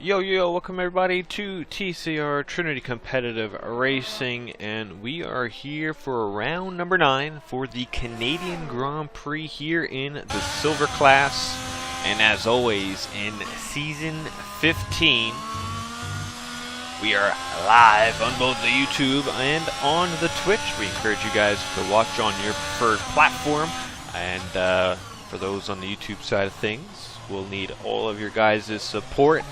Yo, welcome everybody to TCR, Trinity Competitive Racing, and we are here for round number 9 for the Canadian Grand Prix here in the silver class. And as always, in season 15, we are live on both the YouTube and on the Twitch. We encourage you guys to watch on your preferred platform, and for those on the YouTube side of things, we'll need all of your guys' support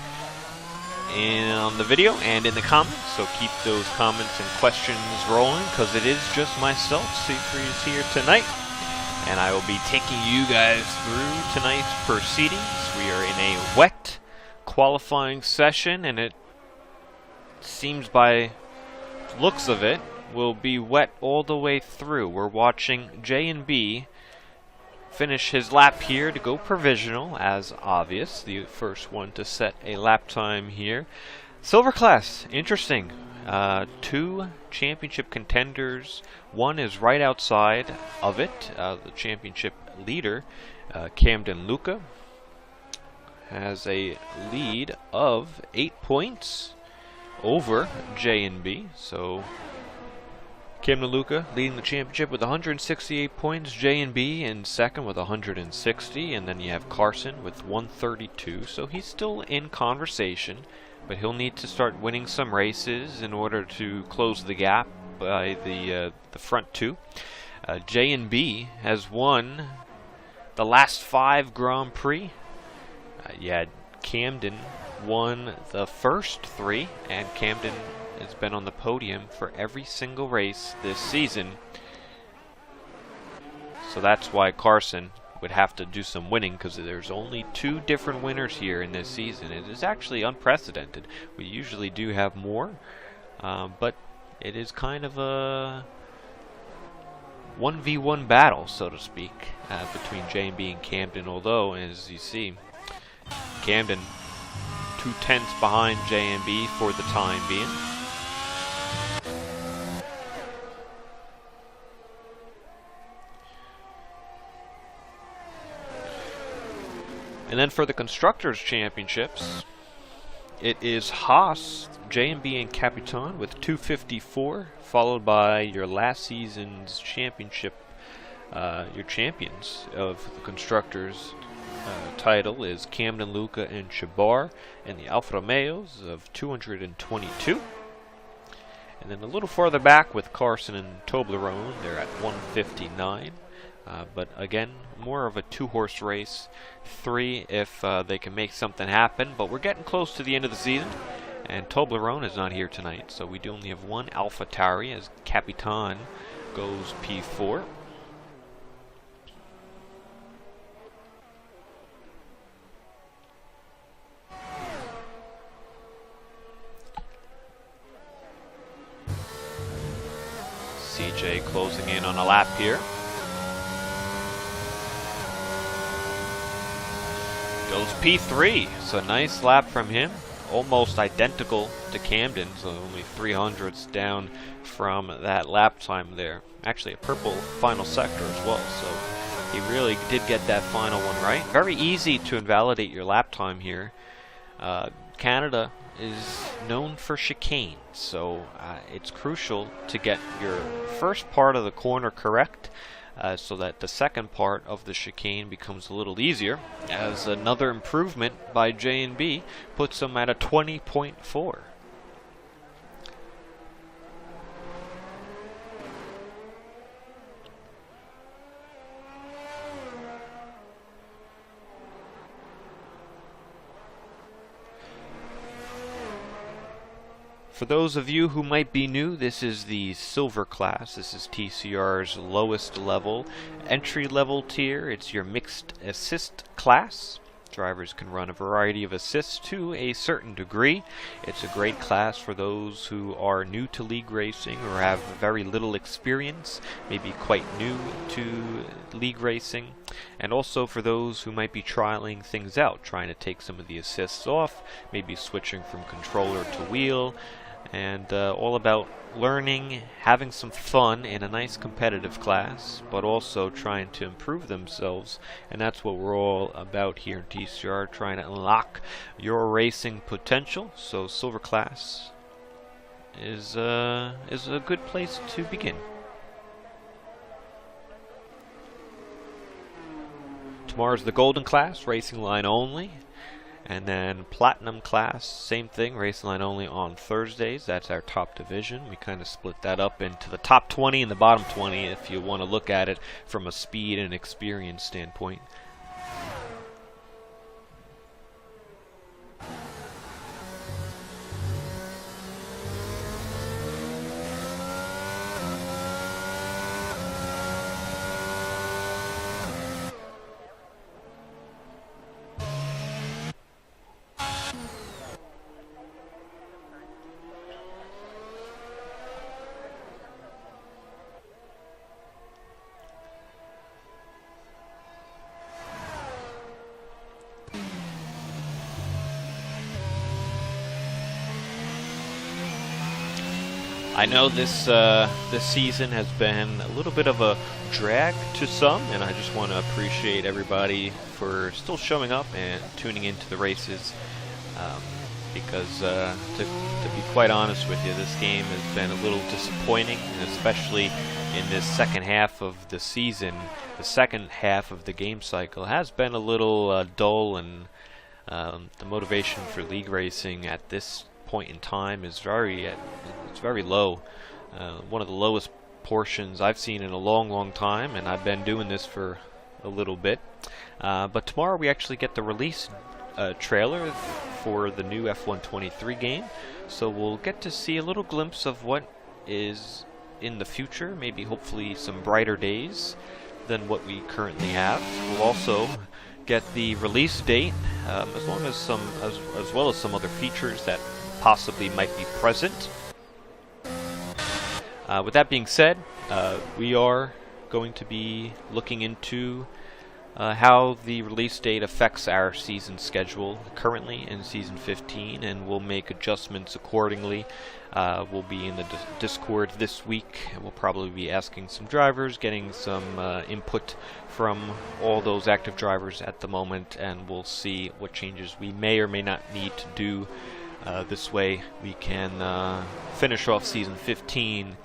on the video and in the comments, so keep those comments and questions rolling, because it is just myself. C3 is here tonight, and I will be taking you guys through tonight's proceedings. We are in a wet qualifying session, and it seems by looks of it will be wet all the way through. We're watching J&B finish his lap here to go provisional, as obvious. The first one to set a lap time here. Silver class, interesting. 2 championship contenders. One is right outside of it. The championship leader, Camden Luca, has a lead of 8 points over J&B. So Camden Luca leading the championship with 168 points, J&B in second with 160, and then you have Carson with 132. So he's still in conversation, but he'll need to start winning some races in order to close the gap by the front two. J&B has won the last 5 Grand Prix. Camden won the first 3, and Camden has been on the podium for every single race this season. So that's why Carson would have to do some winning, because there's only 2 different winners here in this season. It is actually unprecedented. We usually do have more, but it is kind of a 1v1 battle, so to speak, between J&B and Camden, although, as you see, Camden 2 tenths behind J&B for the time being. And then for the Constructors' Championships, it is Haas, J&B, and Capitan with 254, followed by your last season's championship, your champions of the Constructors' title is Camden Luca and Shabar, and the Alfa Romeos of 222. And then a little farther back with Carson and Toblerone, they're at 159. But again, more of a 2-horse race. 3 if they can make something happen. But we're getting close to the end of the season, and Toblerone is not here tonight, so we do only have 1 AlphaTauri as Capitan goes P4. CJ closing in on a lap here. Goes P3, so nice lap from him. Almost identical to Camden, so only 300ths down from that lap time there. Actually a purple final sector as well, so he really did get that final one right. Very easy to invalidate your lap time here. Canada is known for chicane, so it's crucial to get your first part of the corner correct, so that the second part of the chicane becomes a little easier, as another improvement by J&B puts them at a 20.4. For those of you who might be new, this is the silver class. This is TCR's lowest level, entry-level tier. It's your mixed assist class. Drivers can run a variety of assists to a certain degree. It's a great class for those who are new to league racing or have very little experience, maybe quite new to league racing, and also for those who might be trialing things out, trying to take some of the assists off, maybe switching from controller to wheel, and all about learning, having some fun in a nice competitive class, but also trying to improve themselves. And that's what we're all about here in TCR, trying to unlock your racing potential. So silver class is a good place to begin. Tomorrow's the golden class, racing line only. And then platinum class, same thing, racing line only on Thursdays. That's our top division. We kind of split that up into the top 20 and the bottom 20 if you want to look at it from a speed and experience standpoint. I know this season has been a little bit of a drag to some, and I just want to appreciate everybody for still showing up and tuning into the races. Because to be quite honest with you, this game has been a little disappointing, and especially in this second half of the season. The second half of the game cycle has been a little dull, and the motivation for league racing at this point in time is very low. One of the lowest portions I've seen in a long time, and I've been doing this for a little bit. But tomorrow we actually get the release trailer for the new F123 game, so we'll get to see a little glimpse of what is in the future, maybe hopefully some brighter days than what we currently have. We'll also get the release date, as well as some other features that possibly might be present. With that being said, we are going to be looking into how the release date affects our season schedule currently in Season 15, and we'll make adjustments accordingly. We'll be in the Discord this week, and we'll probably be asking some drivers, getting some input from all those active drivers at the moment, and we'll see what changes we may or may not need to do. This way we can finish off Season 15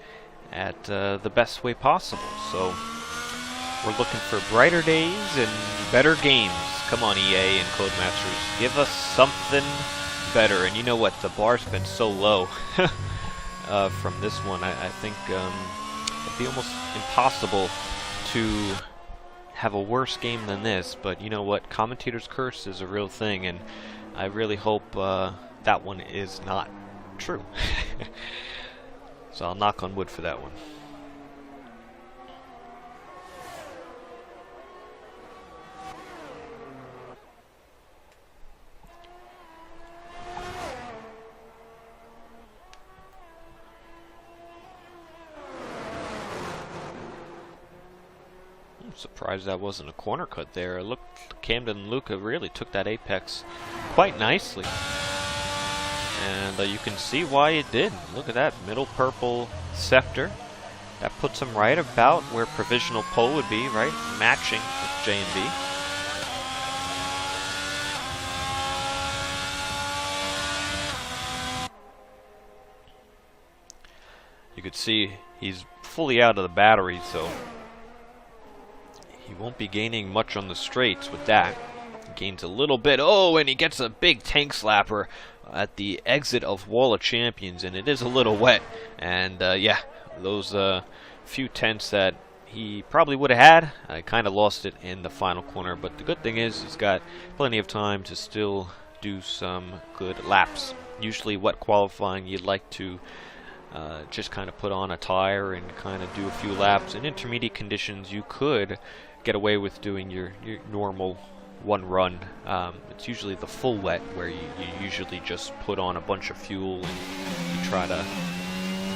at the best way possible. So we're looking for brighter days and better games. Come on, EA and Codemasters, give us something better. And you know what? The bar's been so low from this one. I think it'd be almost impossible to have a worse game than this. But you know what? Commentator's curse is a real thing, and I really hope that one is not true. So I'll knock on wood for that one. I'm surprised that wasn't a corner cut there. Look, Camden and Luca really took that apex quite nicely. And you can see why it did. Look at that middle purple scepter. That puts him right about where provisional pole would be, right? Matching with J and B. You could see he's fully out of the battery, so he won't be gaining much on the straights with that. He gains a little bit. Oh, and he gets a big tank slapper at the exit of Wall of Champions, and it is a little wet. And yeah, those few tenths that he probably would have had, I kind of lost it in the final corner. But the good thing is he's got plenty of time to still do some good laps. Usually wet qualifying, you'd like to just kind of put on a tire and kind of do a few laps. In intermediate conditions, you could get away with doing your normal one run. It's usually the full wet where you usually just put on a bunch of fuel and you try to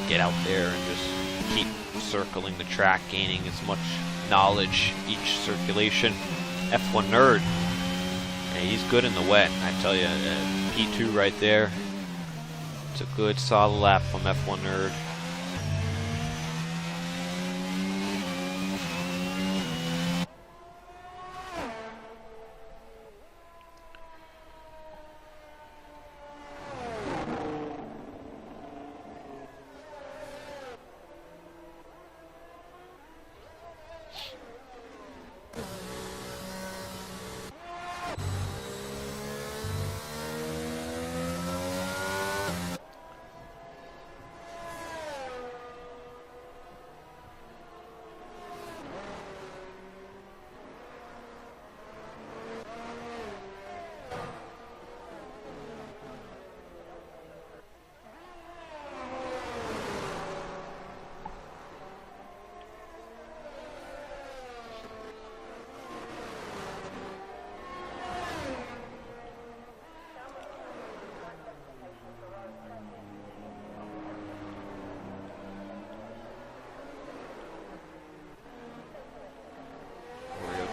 get out there and just keep circling the track, gaining as much knowledge each circulation. F1 nerd. Yeah, he's good in the wet, I tell you. P2 right there. It's a good solid lap from F1 Nerd.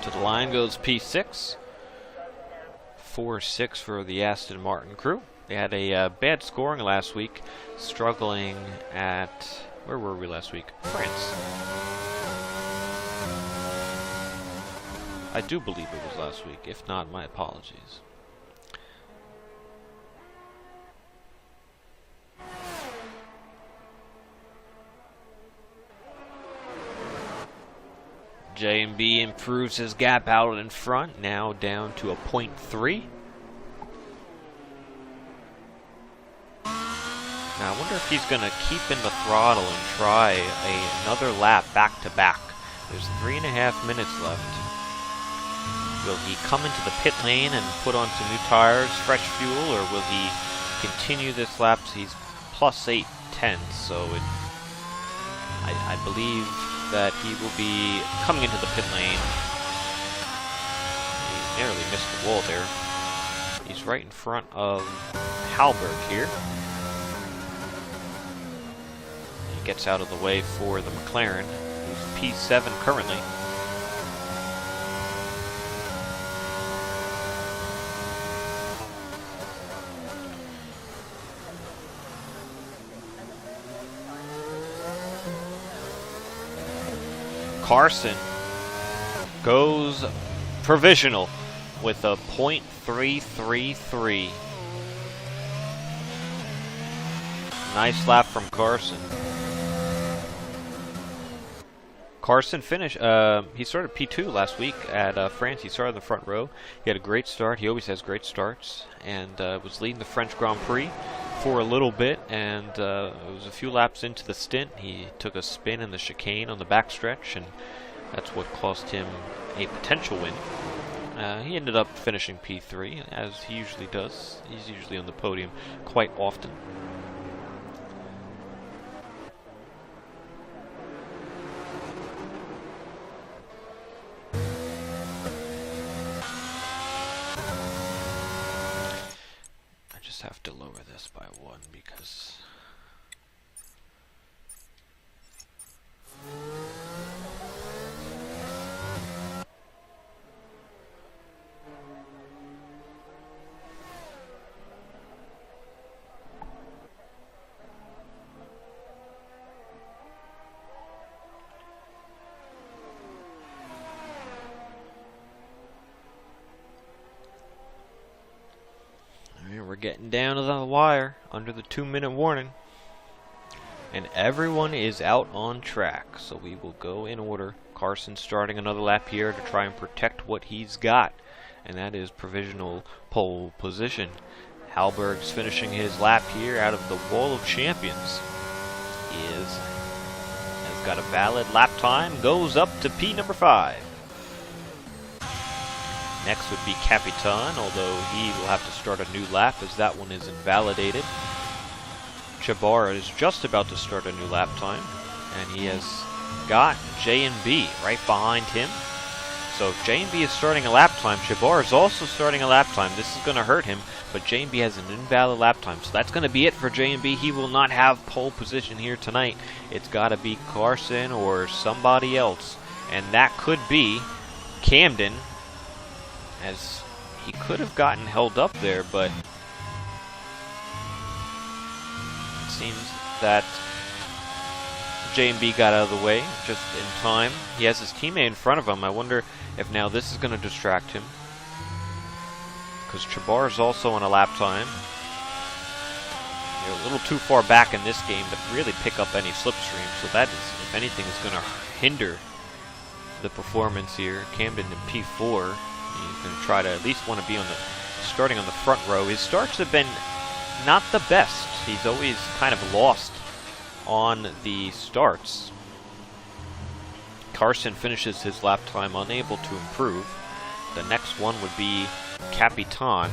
To the line goes P6. 4-6 for the Aston Martin crew. They had a bad scoring last week, struggling at... Where were we last week? France. I do believe it was last week. If not, my apologies. J&B improves his gap out in front, now down to a 0.3. Now I wonder if he's going to keep in the throttle and try another lap back-to-back. There's 3.5 minutes left. Will he come into the pit lane and put on some new tires, fresh fuel, or will he continue this lap? He's plus 8/10, so I believe that he will be coming into the pit lane. He narrowly missed the wall there. He's right in front of Halberg here. He gets out of the way for the McLaren, who's P7 currently. Carson goes provisional with a .333. Nice lap from Carson. Carson finished, he started P2 last week at France. He started in the front row. He had a great start. He always has great starts. And was leading the French Grand Prix for a little bit. And it was a few laps into the stint. He took a spin in the chicane on the backstretch. And that's what cost him a potential win. He ended up finishing P3, as he usually does. He's usually on the podium quite often. Have to lower this by 1 because we're getting down to the wire under the 2-minute warning. And everyone is out on track, so we will go in order. Carson starting another lap here to try and protect what he's got, and that is provisional pole position. Halberg's finishing his lap here out of the Wall of Champions. He has got a valid lap time, goes up to P number 5. Next would be Capitan, although he will have to start a new lap as that one is invalidated. Chabara is just about to start a new lap time, and he has got J&B right behind him. So if J&B is starting a lap time, Chabara is also starting a lap time. This is going to hurt him, but J&B has an invalid lap time. So that's going to be it for J&B. He will not have pole position here tonight. It's got to be Carson or somebody else, and that could be Camden, as he could have gotten held up there, but seems that J&B got out of the way just in time. He has his teammate in front of him. I wonder if now this is going to distract him, because Chabar is also on a lap time. You're a little too far back in this game to really pick up any slipstream, so that is, if anything, is going to hinder the performance here. Camden in P4. He's going to try to at least want to be on the starting on the front row. His starts have been not the best. He's always kind of lost on the starts. Carson finishes his lap time unable to improve. The next one would be Capitan.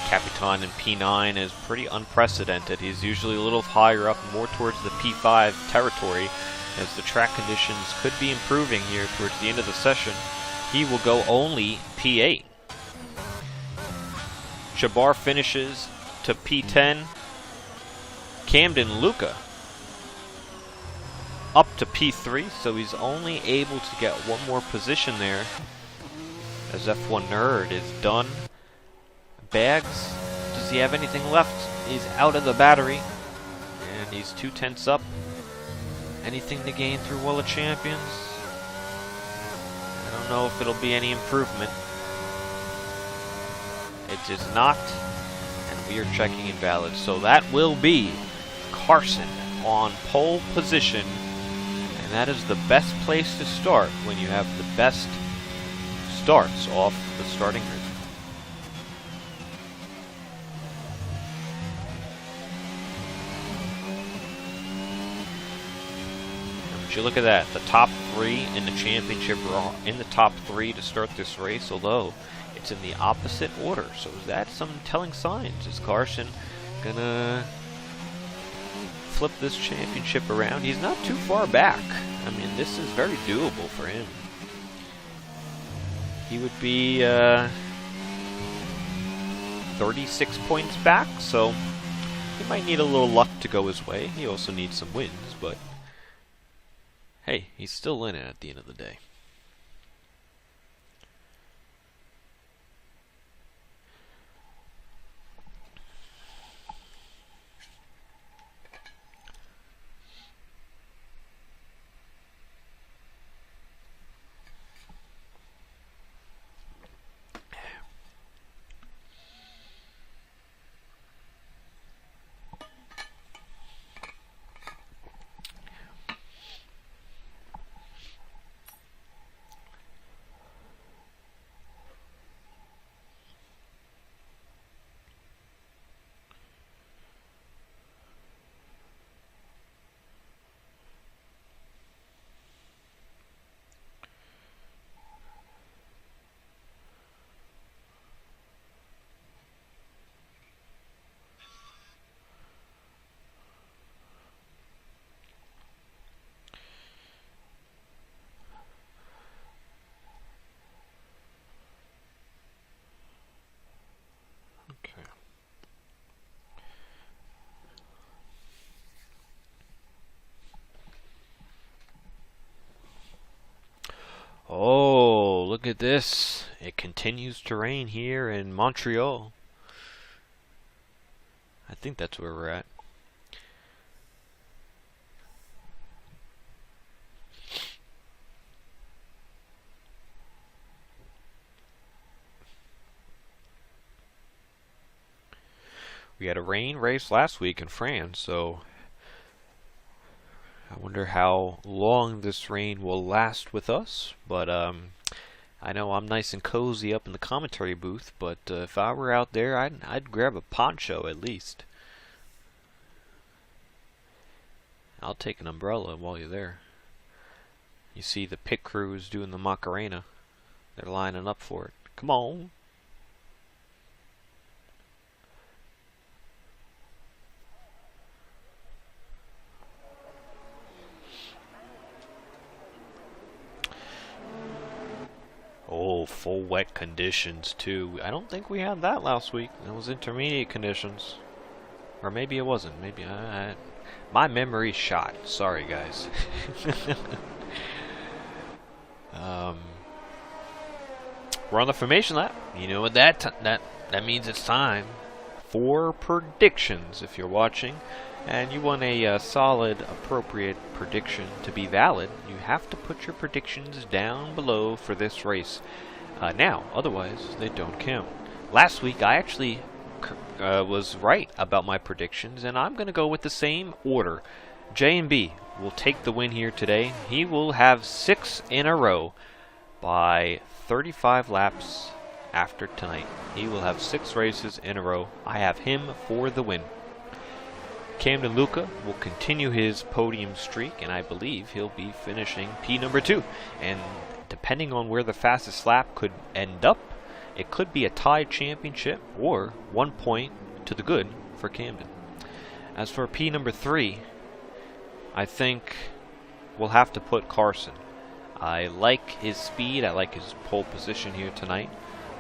Capitan in P9 is pretty unprecedented. He's usually a little higher up, more towards the P5 territory, as the track conditions could be improving here towards the end of the session. He will go only P8. Chabar finishes to P10. Camden Luca up to P3, so he's only able to get one more position there, as F1 Nerd is done. Bags, does he have anything left? He's out of the battery, and he's 2/10 up. Anything to gain through Wall of Champions? I don't know if it'll be any improvement. It is not, and we are checking invalid. So that will be Carson on pole position, and that is the best place to start when you have the best starts off the starting grid. Would you look at that? The top three in the championship are in the top three to start this race, although it's in the opposite order. So is that some telling signs? Is Carson gonna flip this championship around? He's not too far back. I mean, this is very doable for him. He would be 36 points back, so he might need a little luck to go his way. He also needs some wins, but hey, he's still in it at the end of the day. Oh, look at this. It continues to rain here in Montreal. I think that's where we're at. We had a rain race last week in France, so I wonder how long this rain will last with us, but I know I'm nice and cozy up in the commentary booth, but if I were out there, I'd grab a poncho at least. I'll take an umbrella while you're there. You see the pit crews doing the Macarena. They're lining up for it. Come on. Oh, full wet conditions too. I don't think we had that last week. It was intermediate conditions. Or maybe it wasn't. Maybe my memory's shot. Sorry, guys. We're on the formation lap. You know what that means? It's time for predictions. If you're watching and you want a solid, appropriate prediction to be valid, you have to put your predictions down below for this race. Now, otherwise, they don't count. Last week, I actually was right about my predictions, and I'm going to go with the same order. J&B will take the win here today. He will have 6 in a row by 35 laps after tonight. He will have 6 races in a row. I have him for the win. Camden Luca will continue his podium streak, and I believe he'll be finishing P number 2. And depending on where the fastest lap could end up, it could be a tied championship or 1 point to the good for Camden. As for P number 3, I think we'll have to put Carson. I like his speed. I like his pole position here tonight.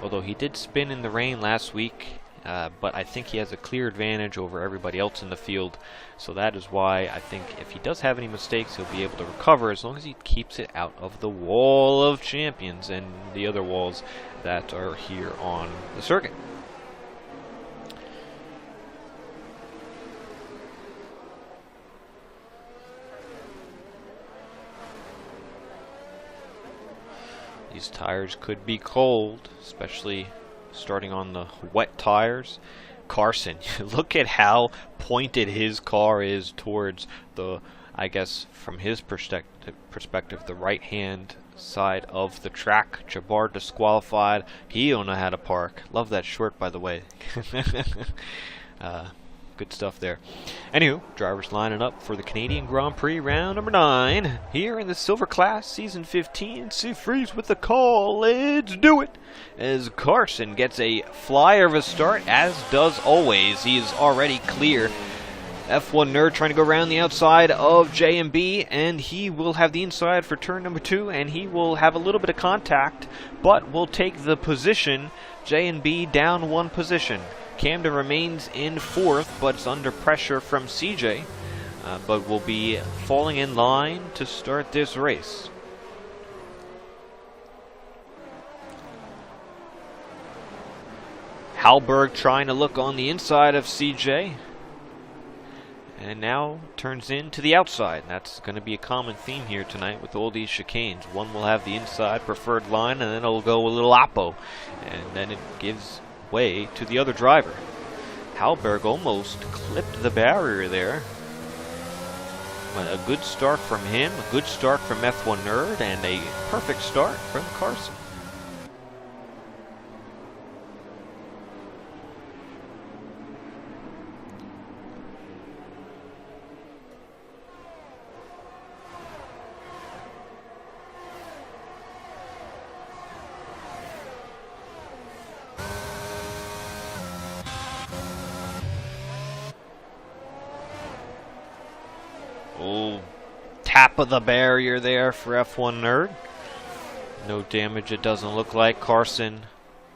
Although he did spin in the rain last week, but I think he has a clear advantage over everybody else in the field. So that is why I think if he does have any mistakes, he'll be able to recover as long as he keeps it out of the wall of champions and the other walls that are here on the circuit. These tires could be cold, especially starting on the wet tires. Carson, look at how pointed his car is towards the, I guess, from his perspective, the right-hand side of the track. Jabbar disqualified. He don't know how to park. Love that short, by the way. Good stuff there. Anywho, drivers lining up for the Canadian Grand Prix round number 9 here in the Silver Class, Season 15. See Freeze with the call. Let's do it. As Carson gets a flyer of a start, as does always. He is already clear. F1 Nerd trying to go around the outside of J&B, and he will have the inside for turn number 2, and he will have a little bit of contact, but will take the position. J&B down 1 position. Camden remains in 4th, but it's under pressure from CJ, but will be falling in line to start this race. Halberg trying to look on the inside of CJ, and now turns into the outside. That's going to be a common theme here tonight with all these chicanes. One will have the inside preferred line, and then it'll go a little oppo, and then it gives way to the other driver. Halberg almost clipped the barrier there. But a good start from him, a good start from F1 Nerd, and a perfect start from Carson. Oh, tap of the barrier there for F1 Nerd. No damage, it doesn't look like. Carson,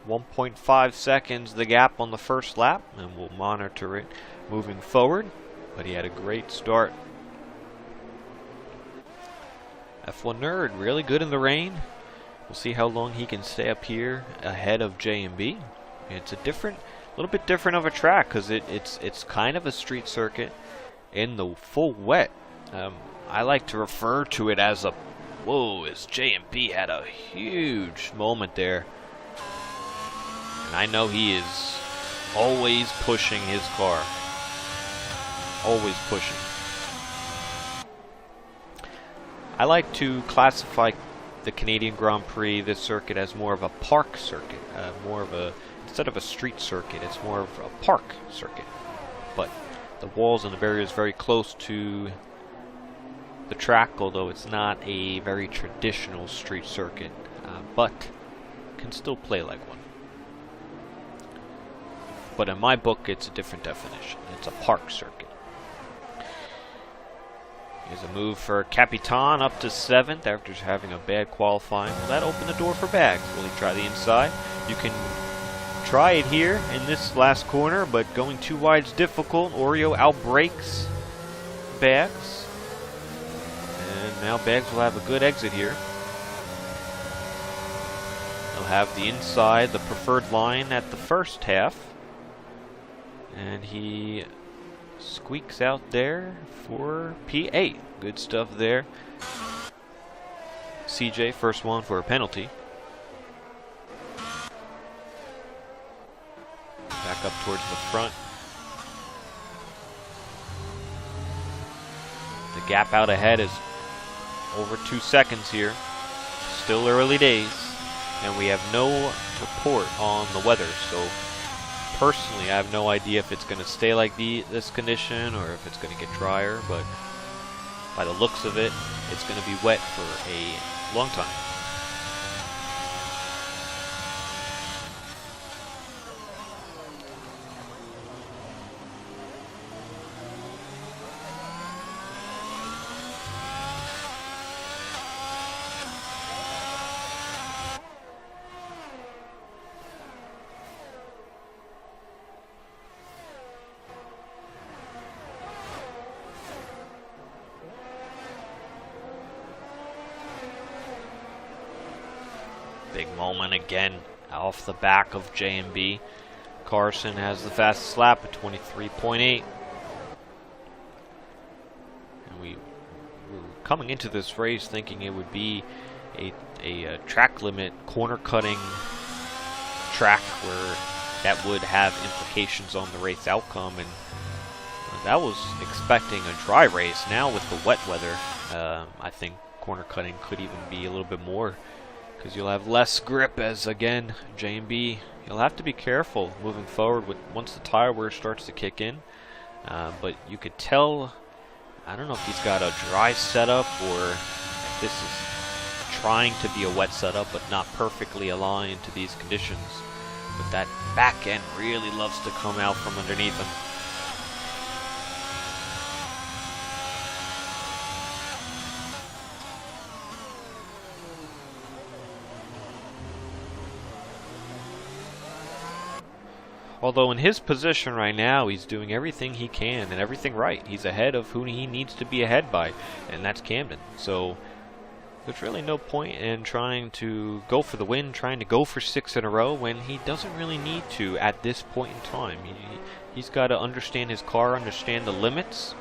1.5 seconds the gap on the first lap, and we'll monitor it moving forward. But he had a great start. F1 Nerd, really good in the rain. We'll see how long he can stay up here ahead of J&B. It's a little bit different of a track because it's kind of a street circuit in the full wet. I like to refer to it as a, whoa, as J&B had a huge moment there. And I know he is always pushing his car. Always pushing. I like to classify the Canadian Grand Prix, this circuit, as more of a park circuit. Instead of a street circuit, it's more of a park circuit. But the walls and the barriers very close to the track, although it's not a very traditional street circuit, but can still play like one. But in my book, it's a different definition. It's a park circuit. Here's a move for Capitan up to 7th after having a bad qualifying. Will that open the door for Bags? Will he try the inside? You can try it here in this last corner, but going too wide is difficult. Oreo outbrakes Bags. And now Bags will have a good exit here. He'll have the inside, the preferred line at the first half. And he squeaks out there for P8. Good stuff there. CJ, first one for a penalty. Back up towards the front. The gap out ahead is over 2 seconds here. Still early days. And we have no report on the weather. So personally, I have no idea if it's going to stay like this condition or if it's going to get drier. But by the looks of it, it's going to be wet for a long time. Big moment again off the back of J&B. Carson has the fastest lap at 23.8. And we were coming into this race thinking it would be a track limit corner cutting track where that would have implications on the race outcome, and that was expecting a dry race. Now with the wet weather, I think corner cutting could even be a little bit more, because you'll have less grip as, again, J&B, you'll have to be careful moving forward once the tire wear starts to kick in. But you could tell, I don't know if he's got a dry setup or if this is trying to be a wet setup but not perfectly aligned to these conditions. But that back end really loves to come out from underneath him. Although in his position right now, he's doing everything he can and everything right. He's ahead of who he needs to be ahead by, and that's Camden. So there's really no point in trying to go for the win, trying to go for 6 in a row when he doesn't really need to at this point in time. He's got to understand his car, understand the limits,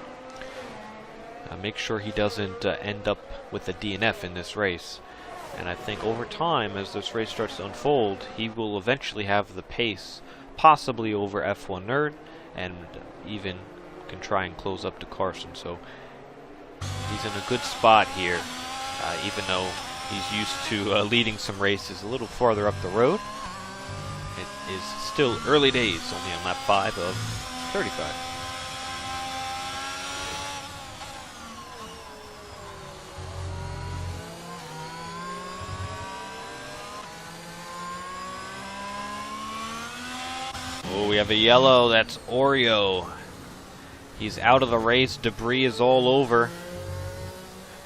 make sure he doesn't end up with a DNF in this race. And I think over time, as this race starts to unfold, he will eventually have the pace, possibly over F1 Nerd, and even can try and close up to Carson. So he's in a good spot here, even though he's used to leading some races a little farther up the road. It is still early days, only on lap 5 of 35. Oh, we have a yellow. That's Oreo. He's out of the race. Debris is all over.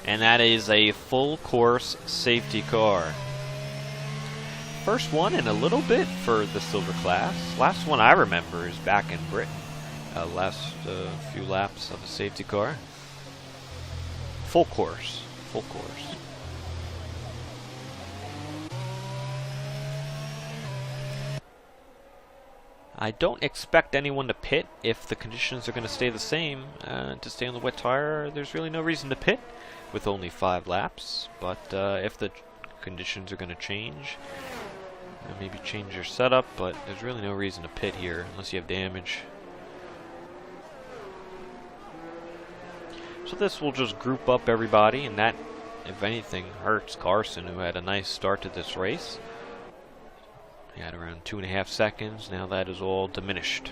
And that is a full course safety car. First one in a little bit for the silver class. Last one I remember is back in Britain. Last few laps of a safety car. Full course. Full course. I don't expect anyone to pit if the conditions are going to stay the same. To stay on the wet tire, there's really no reason to pit with only 5 laps. But if the conditions are going to change, maybe change your setup, but there's really no reason to pit here unless you have damage. So this will just group up everybody, and that, if anything, hurts Carson, who had a nice start to this race. He had around 2.5 seconds. Now that is all diminished.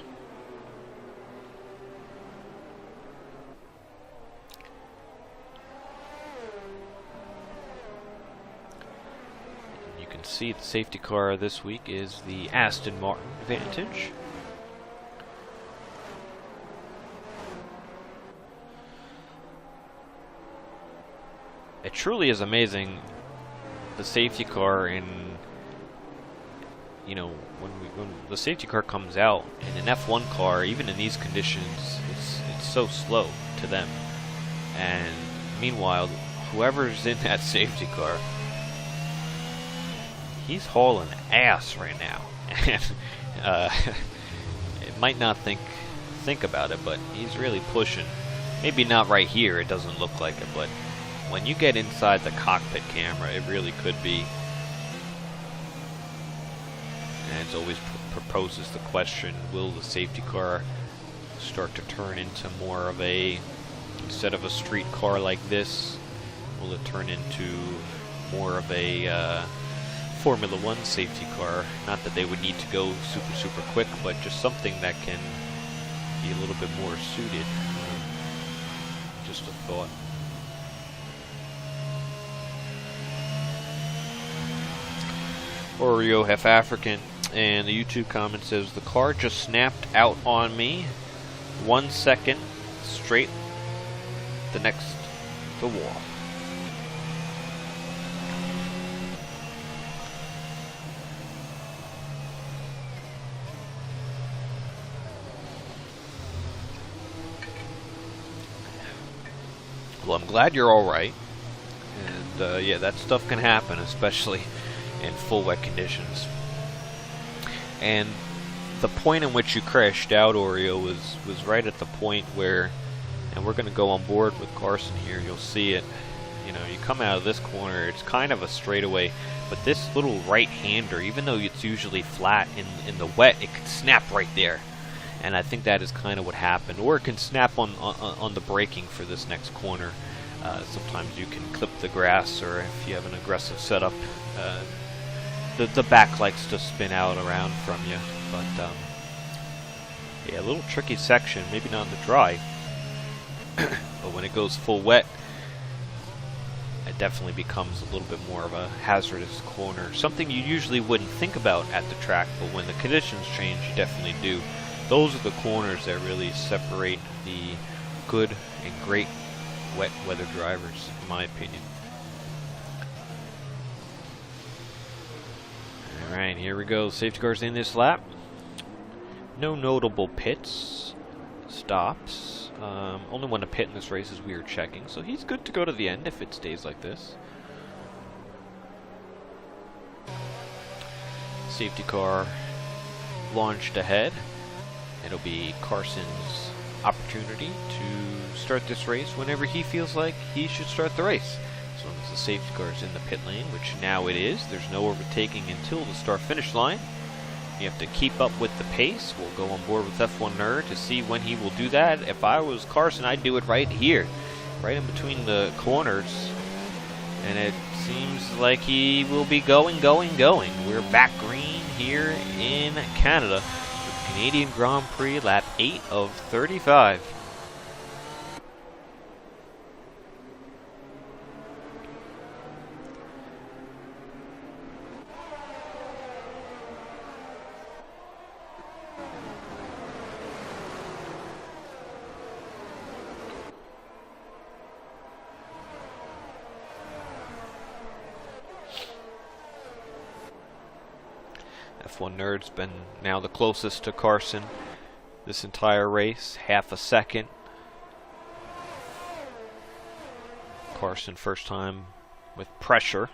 And you can see the safety car this week is the Aston Martin Vantage. It truly is amazing, the safety car in, you know, when the safety car comes out in an F1 car, even in these conditions, it's so slow to them. And meanwhile, whoever's in that safety car, he's hauling ass right now. And it might not think about it, but he's really pushing. Maybe not right here, it doesn't look like it, but when you get inside the cockpit camera, it really could be. And it always proposes the question, will the safety car start to turn into more of a, instead of a street car like this, will it turn into more of a Formula One safety car? Not that they would need to go super quick, but just something that can be a little bit more suited. Just a thought. Oreo Half African and the YouTube comment says the car just snapped out on me 1 second straight the wall. Well, I'm glad you're alright. And yeah, that stuff can happen, especially in full wet conditions. And the point in which you crashed out, Oreo, was right at the point where, and we're going to go on board with Carson here, you'll see it. You know, you come out of this corner, it's kind of a straightaway, but this little right-hander, even though it's usually flat in the wet, it can snap right there. And I think that is kind of what happened. Or it can snap on the braking for this next corner. Sometimes you can clip the grass, or if you have an aggressive setup, the back likes to spin out around from you. But yeah, a little tricky section, maybe not in the dry. But when it goes full wet, it definitely becomes a little bit more of a hazardous corner. Something you usually wouldn't think about at the track, but when the conditions change, you definitely do. Those are the corners that really separate the good and great wet weather drivers, in my opinion. Alright, here we go. Safety cars in this lap. No notable pits, stops. Only one to pit in this race is we are checking, so he's good to go to the end if it stays like this. Safety car launched ahead. It'll be Carson's opportunity to start this race whenever he feels like he should start the race. As long as the safety car is in the pit lane, which now it is. There's no overtaking until the start-finish line. You have to keep up with the pace. We'll go on board with F1 Nerd to see when he will do that. If I was Carson, I'd do it right here, right in between the corners. And it seems like he will be going. We're back green here in Canada. Canadian Grand Prix, lap 8 of 35. F1 Nerd's been now the closest to Carson this entire race, half a second. Carson first time with pressure.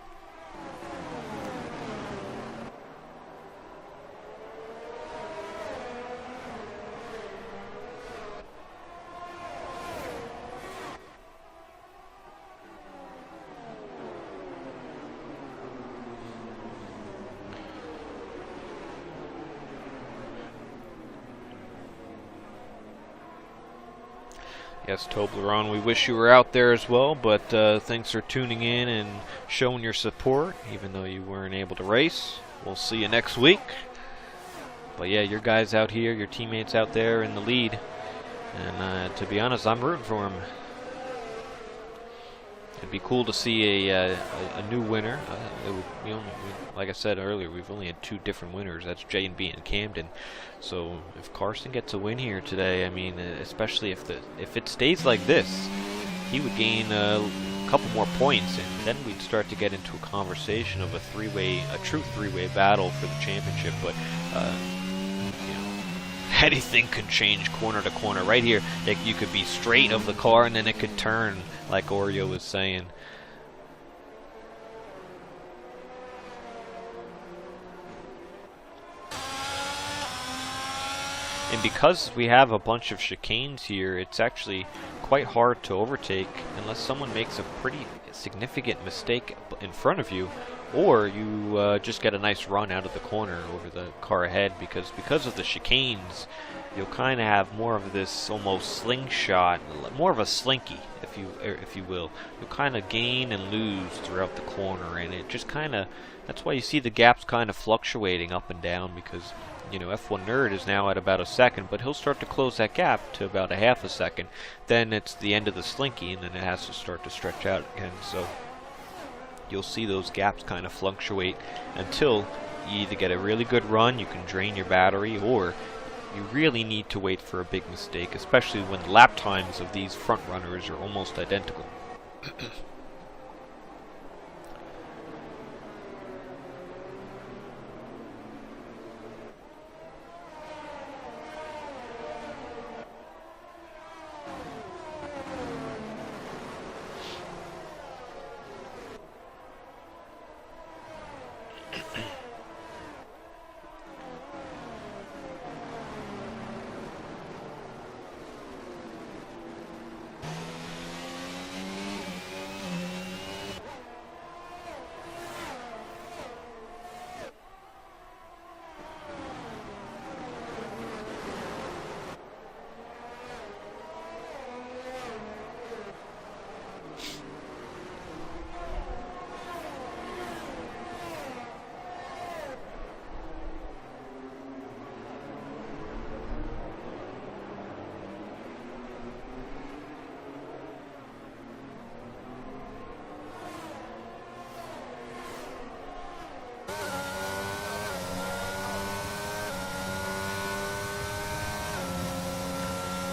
Yes, Toblerone, we wish you were out there as well, but thanks for tuning in and showing your support, even though you weren't able to race. We'll see you next week. But yeah, your guys out here, your teammates out there in the lead, and to be honest, I'm rooting for them. It'd be cool to see a new winner. Like I said earlier, we've only had 2 different winners. That's J&B and Camden. So if Carson gets a win here today, I mean, especially if it stays like this, he would gain a couple more points, and then we'd start to get into a conversation of a true three-way battle for the championship. But you know, anything could change corner to corner. Right here, you could be straight of the car, and then it could turn, like Oreo was saying. And because we have a bunch of chicanes here, it's actually quite hard to overtake unless someone makes a pretty significant mistake in front of you, or you just get a nice run out of the corner over the car ahead, because of the chicanes, you'll kind of have more of this almost slingshot, more of a slinky, if you will. You'll kind of gain and lose throughout the corner, and it just kind of, that's why you see the gaps kind of fluctuating up and down, because you know, F1 Nerd is now at about a second, but he'll start to close that gap to about a half a second. Then it's the end of the slinky, and then it has to start to stretch out again. So you'll see those gaps kind of fluctuate until you either get a really good run, you can drain your battery, or you really need to wait for a big mistake, especially when the lap times of these front runners are almost identical.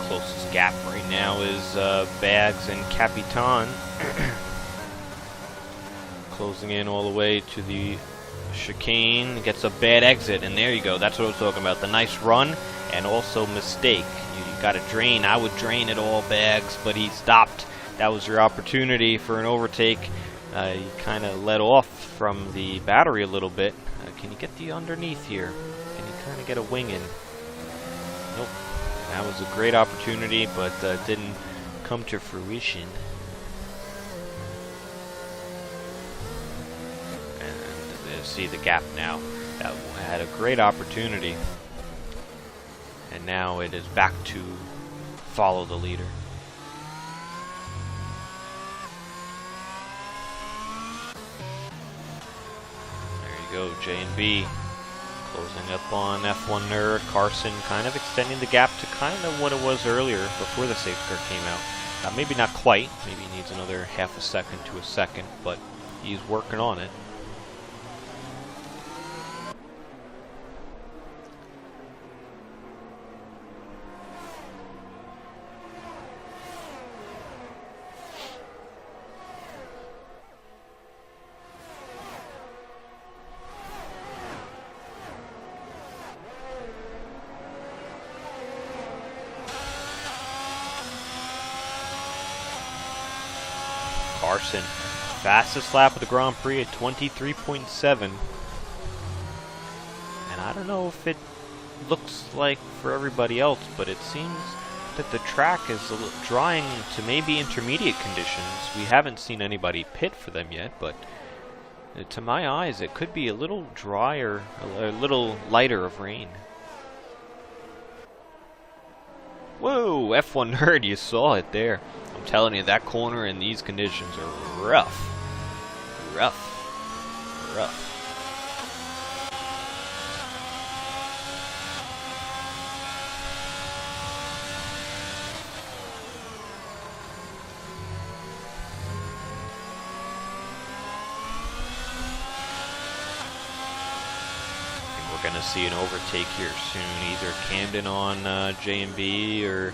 Closest gap right now is Bags and Capitan. Closing in all the way to the chicane. Gets a bad exit, and there you go. That's what I was talking about. The nice run and also mistake. You got to drain. I would drain it all, Bags, but he stopped. That was your opportunity for an overtake. You kind of let off from the battery a little bit. Can you get the underneath here? Can you kind of get a wing in? Nope. That was a great opportunity, but didn't come to fruition. And see the gap now. That had a great opportunity. And now it is back to follow the leader. There you go, J and B. Closing up on F1 Nerd. Carson kind of extending the gap to kind of what it was earlier before the safety car came out. Maybe not quite. Maybe he needs another half a second to a second, but he's working on it. Carson, fastest lap of the Grand Prix at 23.7. And I don't know if it looks like for everybody else, but it seems that the track is drying to maybe intermediate conditions. We haven't seen anybody pit for them yet, but to my eyes it could be a little drier, a little lighter of rain. Whoa, F1 Nerd, you saw it there. I'm telling you, that corner in these conditions are rough. Rough. We're going to see an overtake here soon. Either Camden on J&B or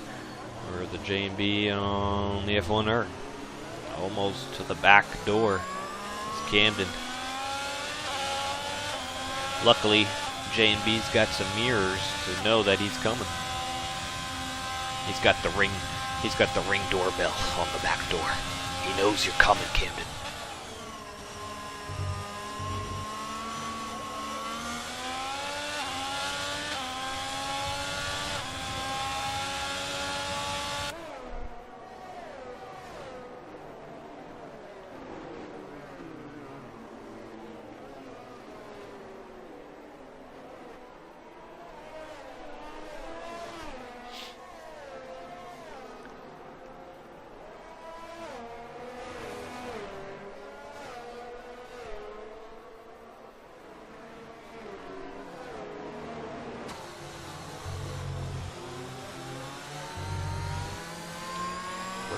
the J&B on the F1 Nerd. Almost to the back door. It's Camden. Luckily, J&B's got some mirrors to know that he's coming. He's got the ring doorbell on the back door. He knows you're coming, Camden.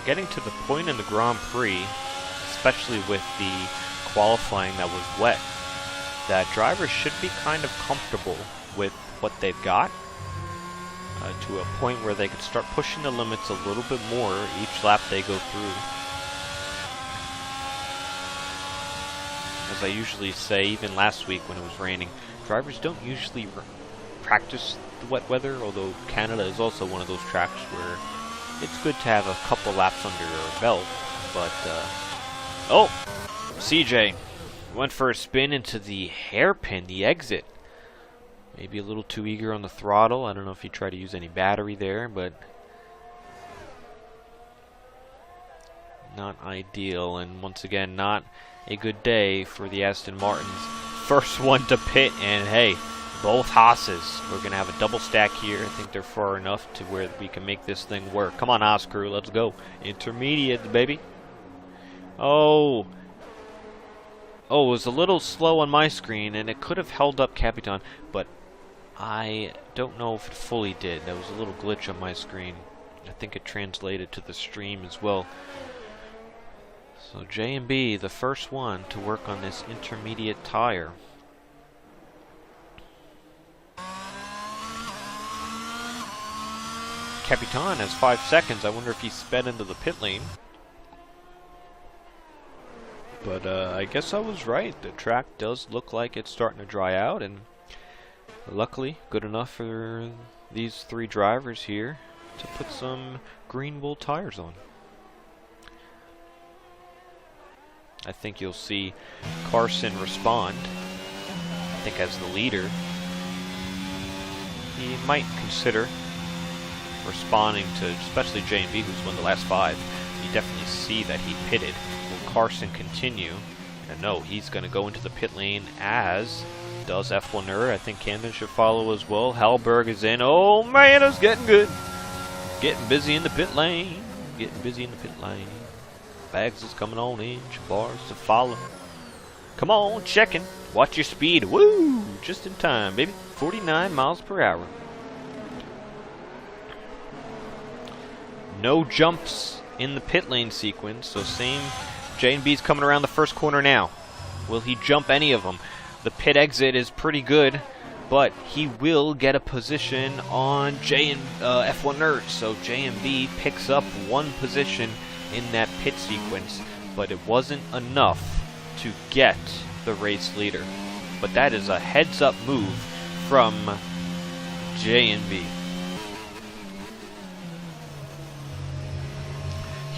getting to the point in the Grand Prix, especially with the qualifying that was wet, that drivers should be kind of comfortable with what they've got to a point where they could start pushing the limits a little bit more each lap they go through. As I usually say, even last week when it was raining, drivers don't usually practice the wet weather, although Canada is also one of those tracks where it's good to have a couple laps under your belt. But, oh! CJ went for a spin into the hairpin, the exit. Maybe a little too eager on the throttle. I don't know if he tried to use any battery there, but not ideal. And once again, not a good day for the Aston Martins. First one to pit, and hey, both Haas's. We're going to have a double stack here. I think they're far enough to where we can make this thing work. Come on, Haas crew, let's go. Intermediate, baby. Oh, it was a little slow on my screen, and it could have held up Capitan, but I don't know if it fully did. There was a little glitch on my screen. I think it translated to the stream as well. So J&B, the first one to work on this intermediate tire. Capitan has 5 seconds. I wonder if he sped into the pit lane. But I guess I was right. The track does look like it's starting to dry out, and luckily good enough for these 3 drivers here to put some green wool tires on. I think you'll see Carson respond. I think as the leader, he might consider responding to especially J&B, who's won the last 5. You definitely see that he pitted. Will Carson continue? And no, he's going to go into the pit lane, as does F1er. I think Camden should follow as well. Hallberg is in. Oh man, it's getting good. Getting busy in the pit lane. Getting busy in the pit lane. Bags is coming on in. Bars to follow. Come on, checking. Watch your speed. Woo! Just in time, baby. 49 miles per hour. No jumps in the pit lane sequence, so same. J&B's coming around the first corner now. Will he jump any of them? The pit exit is pretty good, but he will get a position on F1 Nerd. So J&B picks up 1 position in that pit sequence, but it wasn't enough to get the race leader. But that is a heads-up move from J&B.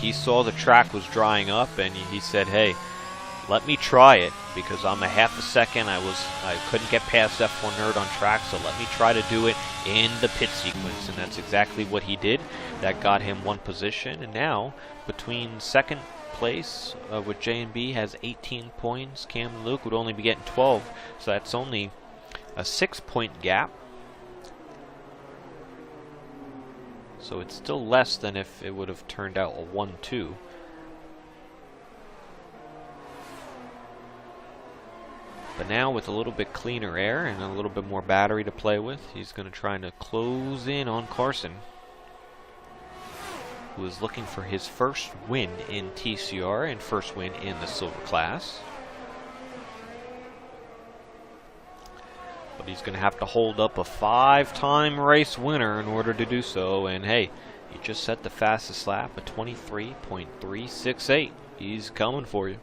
He saw the track was drying up, and he said, hey, let me try it, because I'm a half a second. I couldn't get past F1 Nerd on track, so let me try to do it in the pit sequence. And that's exactly what he did. That got him 1 position, and now between second place with J&B has 18 points. Cam and Luke would only be getting 12, so that's only a 6-point gap. So it's still less than if it would have turned out a 1-2. But now with a little bit cleaner air and a little bit more battery to play with, he's going to try to close in on Carson, who is looking for his first win in TCR and first win in the silver class. But he's going to have to hold up a 5-time race winner in order to do so. And hey, he just set the fastest lap at 23.368. He's coming for you.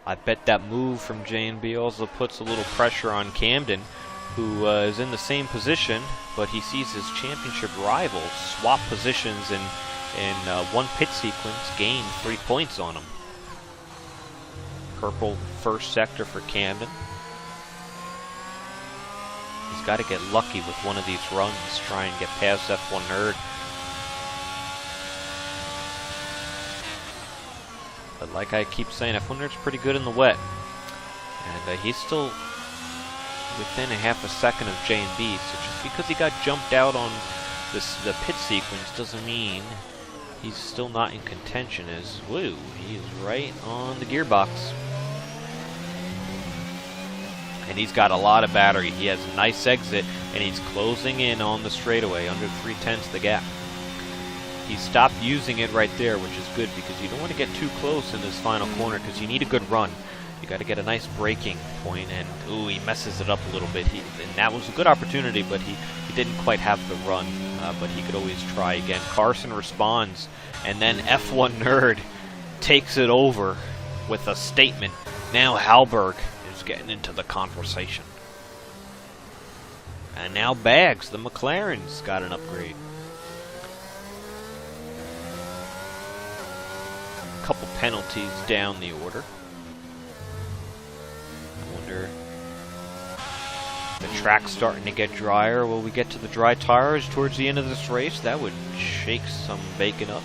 I bet that move from J&B also puts a little pressure on Camden, who is in the same position, but he sees his championship rival swap positions in 1 pit sequence, gain 3 points on him. Purple first sector for Camden. He's got to get lucky with one of these runs, try and get past F1 Nerd. But like I keep saying, F1 Nerd's pretty good in the wet. And he's still within a half a second of J&B, so just because he got jumped out on the pit sequence doesn't mean he's still not in contention, as woo, he is right on the gearbox. And he's got a lot of battery. He has a nice exit, and he's closing in on the straightaway, under 3/10 the gap. He stopped using it right there, which is good because you don't want to get too close in this final corner because you need a good run. You got to get a nice braking point, and ooh, he messes it up a little bit. And that was a good opportunity, but he didn't quite have the run, but he could always try again. Carson responds, and then F1 Nerd takes it over with a statement. Now Halberg is getting into the conversation. And now Bags, the McLaren's got an upgrade. A couple penalties down the order. I wonder, the track's starting to get drier. Will we get to the dry tires towards the end of this race? That would shake some bacon up.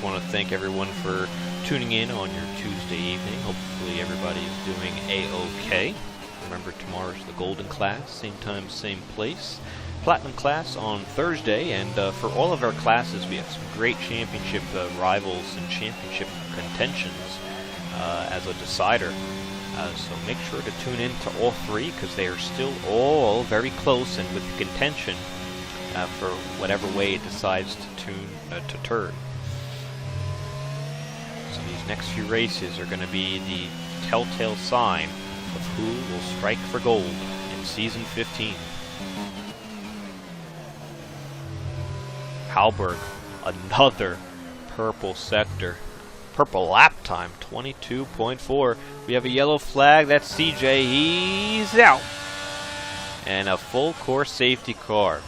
Want to thank everyone for tuning in on your Tuesday evening. Hopefully everybody's doing A-OK. Remember, tomorrow's the Golden class, same time, same place. Platinum class on Thursday, and for all of our classes we have some great championship rivals and championship contentions as a decider. So make sure to tune in to all three because they are still all very close and with contention for whatever way it decides to turn. So these next few races are going to be the telltale sign of who will strike for gold in Season 15. Halberg, another purple sector. Purple lap time, 22.4. We have a yellow flag, that's CJ, he's out. And a full course safety car.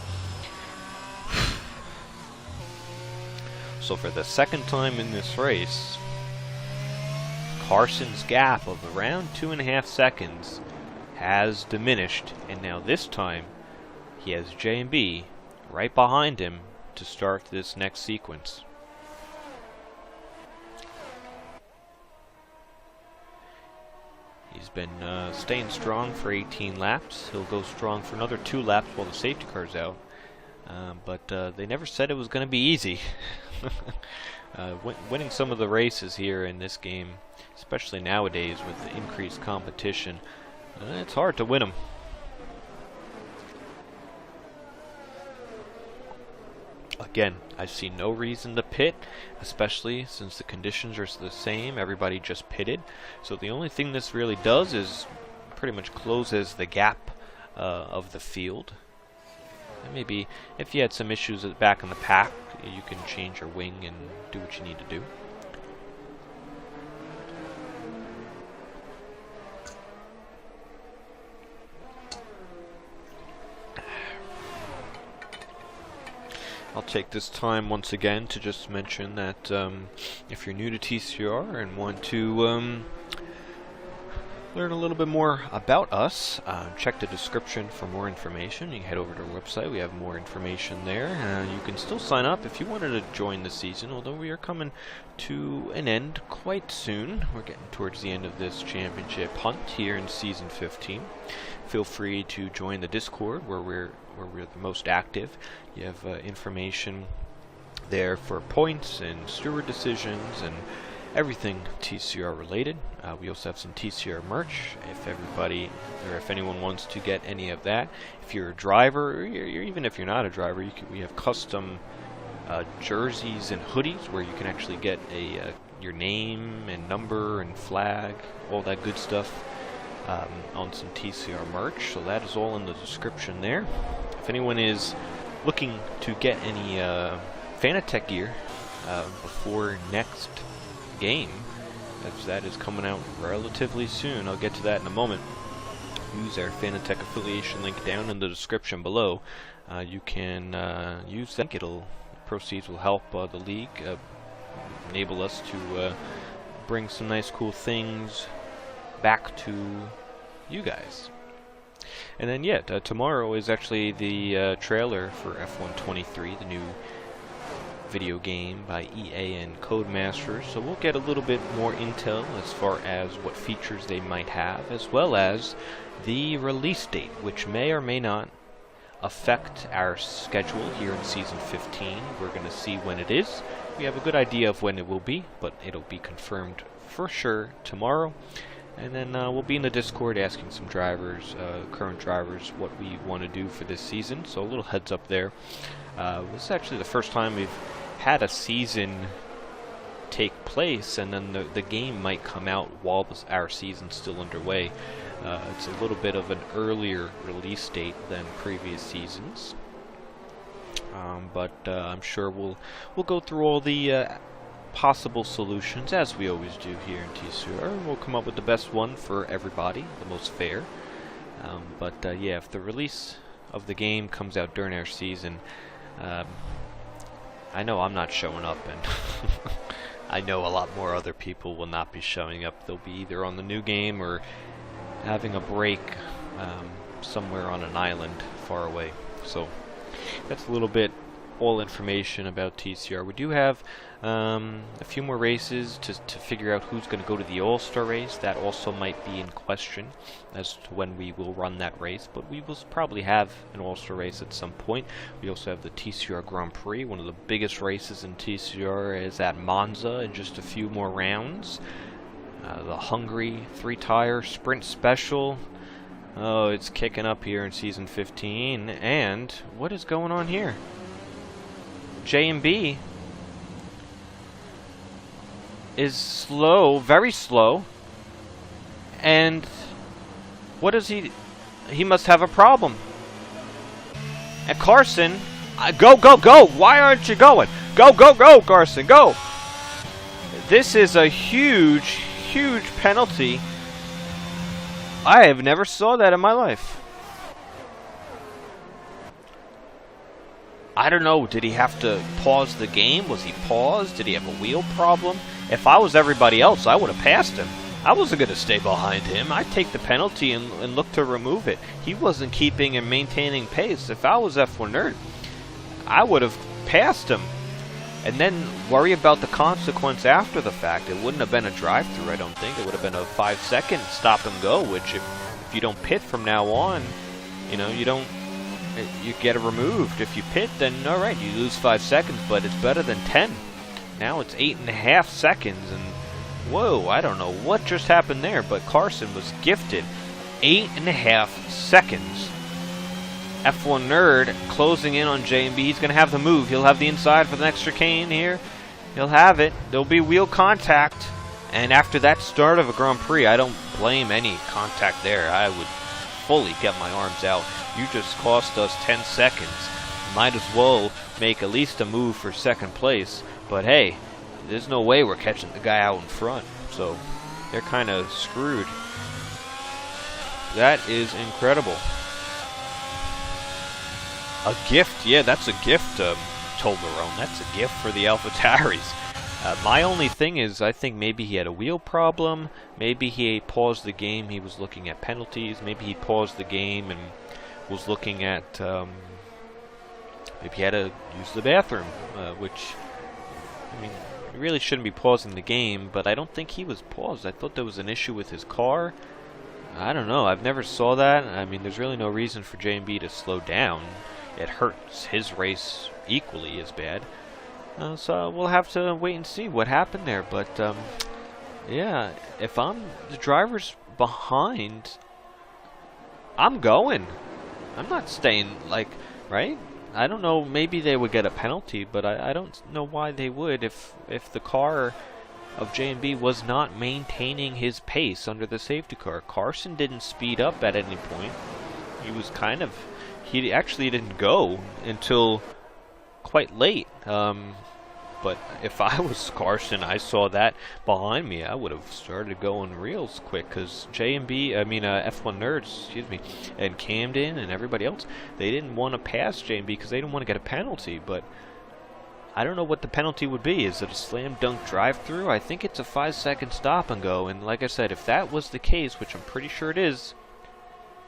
So for the second time in this race, Carson's gap of around 2.5 seconds has diminished, and now this time he has J&B right behind him to start this next sequence. He's been staying strong for 18 laps. He'll go strong for another 2 laps while the safety car's out. But they never said it was going to be easy. Winning some of the races here in this game, especially nowadays with the increased competition, it's hard to win them. Again, I see no reason to pit, especially since the conditions are the same. Everybody just pitted. So the only thing this really does is pretty much closes the gap of the field. And maybe if you had some issues at the back in the pack, you can change your wing and do what you need to do. I'll take this time once again to just mention that if you're new to TCR and want to learn a little bit more about us, check the description for more information. You can head over to our website. We have more information there. You can still sign up if you wanted to join the season, although we are coming to an end quite soon. We're getting towards the end of this championship hunt here in Season 15. Feel free to join the Discord where we're the most active. You have information there for points and steward decisions and everything TCR related. We also have some TCR merch if anyone wants to get any of that. If you're a driver, or even if you're not a driver, we have custom jerseys and hoodies where you can actually get your name and number and flag, all that good stuff on some TCR merch. So that is all in the description there. If anyone is looking to get any Fanatec gear before next game, as that is coming out relatively soon, I'll get to that in a moment. Use our Fanatec affiliation link down in the description below. You can use that. Proceeds will help the league, enable us to bring some nice cool things back to you guys. And then tomorrow is actually the trailer for F1 23, the new video game by EA and Codemasters, so we'll get a little bit more intel as far as what features they might have, as well as the release date, which may or may not affect our schedule here in Season 15. We're going to see when it is. We have a good idea of when it will be, but it'll be confirmed for sure tomorrow. And then we'll be in the Discord asking some drivers, current drivers, what we want to do for this season. So a little heads up there. This is actually the first time we've had a season take place, and then the game might come out while our season's still underway. It's a little bit of an earlier release date than previous seasons. But I'm sure we'll go through all the possible solutions, as we always do here in TCR, and we'll come up with the best one for everybody, the most fair. But yeah, if the release of the game comes out during our season, I know I'm not showing up, and I know a lot more other people will not be showing up. They'll be either on the new game or having a break somewhere on an island far away. So that's a little bit all information about TCR. We do have a few more races to figure out who's going to go to the All-Star race. That also might be in question as to when we will run that race, but we will probably have an All-Star race at some point. We also have the TCR Grand Prix. One of the biggest races in TCR is at Monza in just a few more rounds. The Hungary 3-tire sprint special. Oh, it's kicking up here in Season 15. And what is going on here? J&B is slow, very slow, and what does he must have a problem. And Carson, go, why aren't you going? Go, Carson, go. This is a huge penalty. I have never saw that in my life. I don't know, did he have to pause the game? Was he paused? Did he have a wheel problem? If I was everybody else, I would have passed him. I wasn't going to stay behind him. I'd take the penalty and look to remove it. He wasn't keeping and maintaining pace. If I was F1 Nerd, I would have passed him. And then worry about the consequence after the fact. It wouldn't have been a drive-through, I don't think. It would have been a 5-second stop and go, which if you don't pit from now on, you know, you get it removed. If you pit, then alright, you lose 5 seconds, but it's better than 10. Now it's 8.5 seconds, and whoa, I don't know what just happened there, but Carson was gifted 8.5 seconds. F1 Nerd closing in on J&B. He's going to have the move. He'll have the inside for the next chicane here. He'll have it. There'll be wheel contact, and after that start of a Grand Prix, I don't blame any contact there. I would fully get my arms out. You just cost us 10 seconds. Might as well make at least a move for second place. But hey, there's no way we're catching the guy out in front. So they're kind of screwed. That is incredible. A gift, yeah, that's a gift, Toblerone. That's a gift for the AlphaTauris. My only thing is, I think maybe he had a wheel problem. Maybe he paused the game. He was looking at penalties. Maybe he paused the game and was looking at, maybe he had to use the bathroom, which, I mean, he really shouldn't be pausing the game, but I don't think he was paused. I thought there was an issue with his car. I don't know. I've never saw that. I mean, there's really no reason for J&B to slow down. It hurts his race equally as bad. So we'll have to wait and see what happened there. But, yeah, if I'm the driver's behind, I'm going. I'm not staying, like, right? I don't know, maybe they would get a penalty, but I don't know why they would if the car of J&B was not maintaining his pace under the safety car. Carson didn't speed up at any point. He was kind of... He actually didn't go until quite late. But if I was Carson, I saw that behind me, I would have started going real quick, because F1 Nerds, excuse me, and Camden and everybody else, they didn't want to pass J&B because they didn't want to get a penalty. But I don't know what the penalty would be. Is it a slam dunk drive-through? I think it's a 5-second stop and go. And like I said, if that was the case, which I'm pretty sure it is,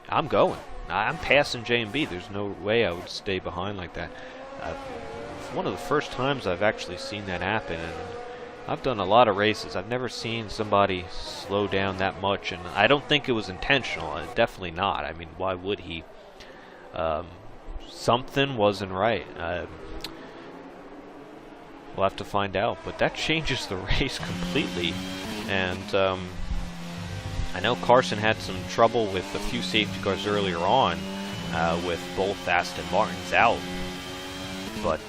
I'm going. I'm passing J&B. There's no way I would stay behind like that. one of the first times I've actually seen that happen, and I've done a lot of races. I've never seen somebody slow down that much, and I don't think it was intentional. Definitely not. I mean, why would he? Something wasn't right. We'll have to find out, but that changes the race completely. And I know Carson had some trouble with a few safety cars earlier on, with both Aston Martins out. But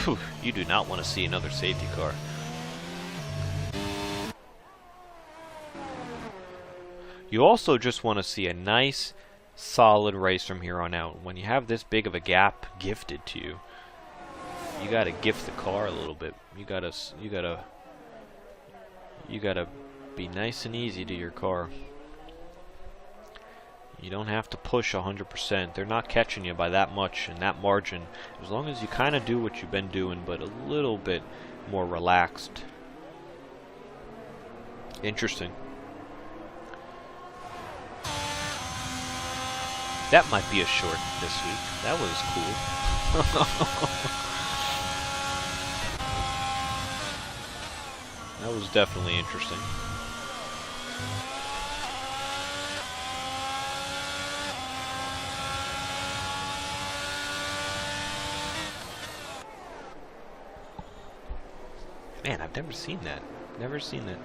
whew, you do not want to see another safety car. You also just want to see a nice, solid race from here on out. When you have this big of a gap gifted to you, you gotta gift the car a little bit. You gotta be nice and easy to your car. You don't have to push 100%. They're not catching you by that much and that margin. As long as you kind of do what you've been doing, but a little bit more relaxed. Interesting. That might be a short this week. That was cool. That was definitely interesting. Man, I've never seen that. Never seen that.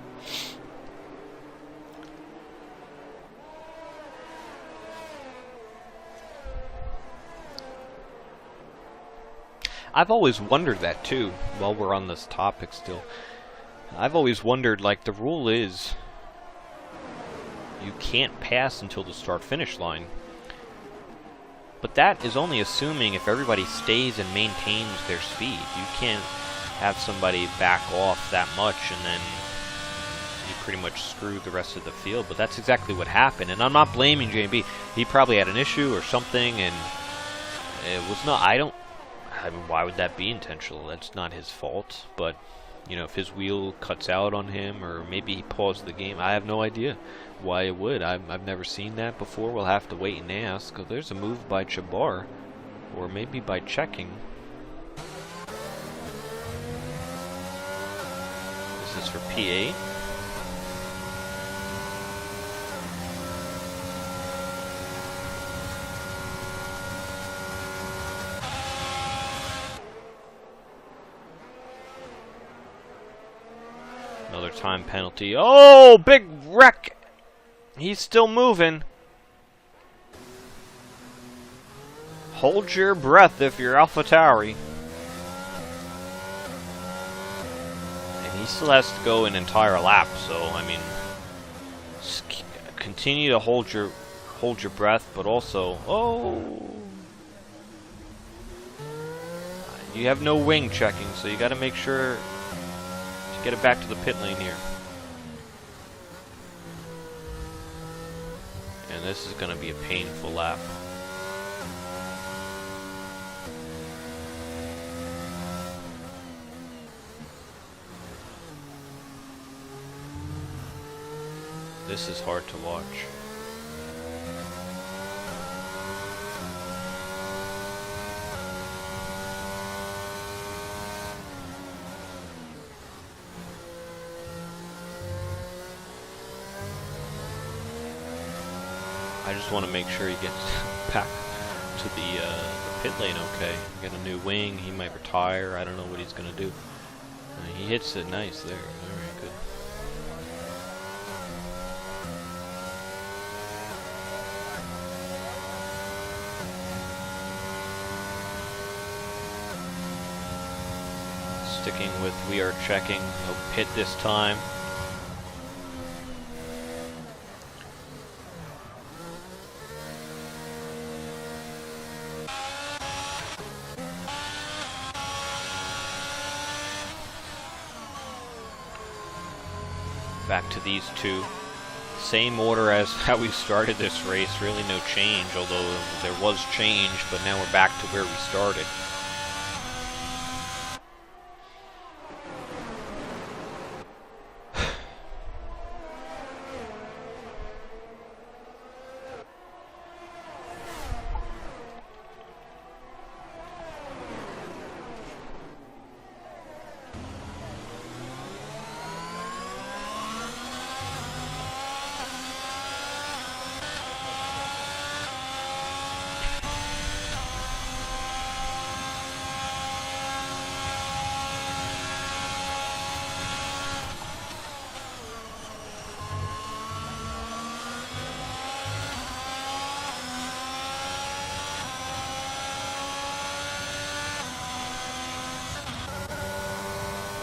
I've always wondered that too, while we're on this topic still. I've always wondered, like, the rule is you can't pass until the start-finish line. But that is only assuming if everybody stays and maintains their speed. You can't have somebody back off that much and then you pretty much screw the rest of the field. But that's exactly what happened. And I'm not blaming JB. He probably had an issue or something, and it was not... I mean, why would that be intentional? That's not his fault. But, you know, if his wheel cuts out on him, or maybe he paused the game, I have no idea why it would. I've never seen that before. We'll have to wait and ask. There's a move by Chabar, or maybe by checking. This is for P8. Another time penalty. Oh, big wreck! He's still moving. Hold your breath if you're AlphaTauri. And he still has to go an entire lap, so I mean, just continue to hold your breath, but also, you have no wing checking, so you got to make sure to get it back to the pit lane here. And this is going to be a painful lap. This is hard to watch. I just want to make sure he gets back to the pit lane okay. Get a new wing, he might retire, I don't know what he's going to do. He hits it nice there, very good. Sticking with we are checking, no pit this time. Back to these two. Same order as how we started this race. Really no change, although there was change, but now we're back to where we started.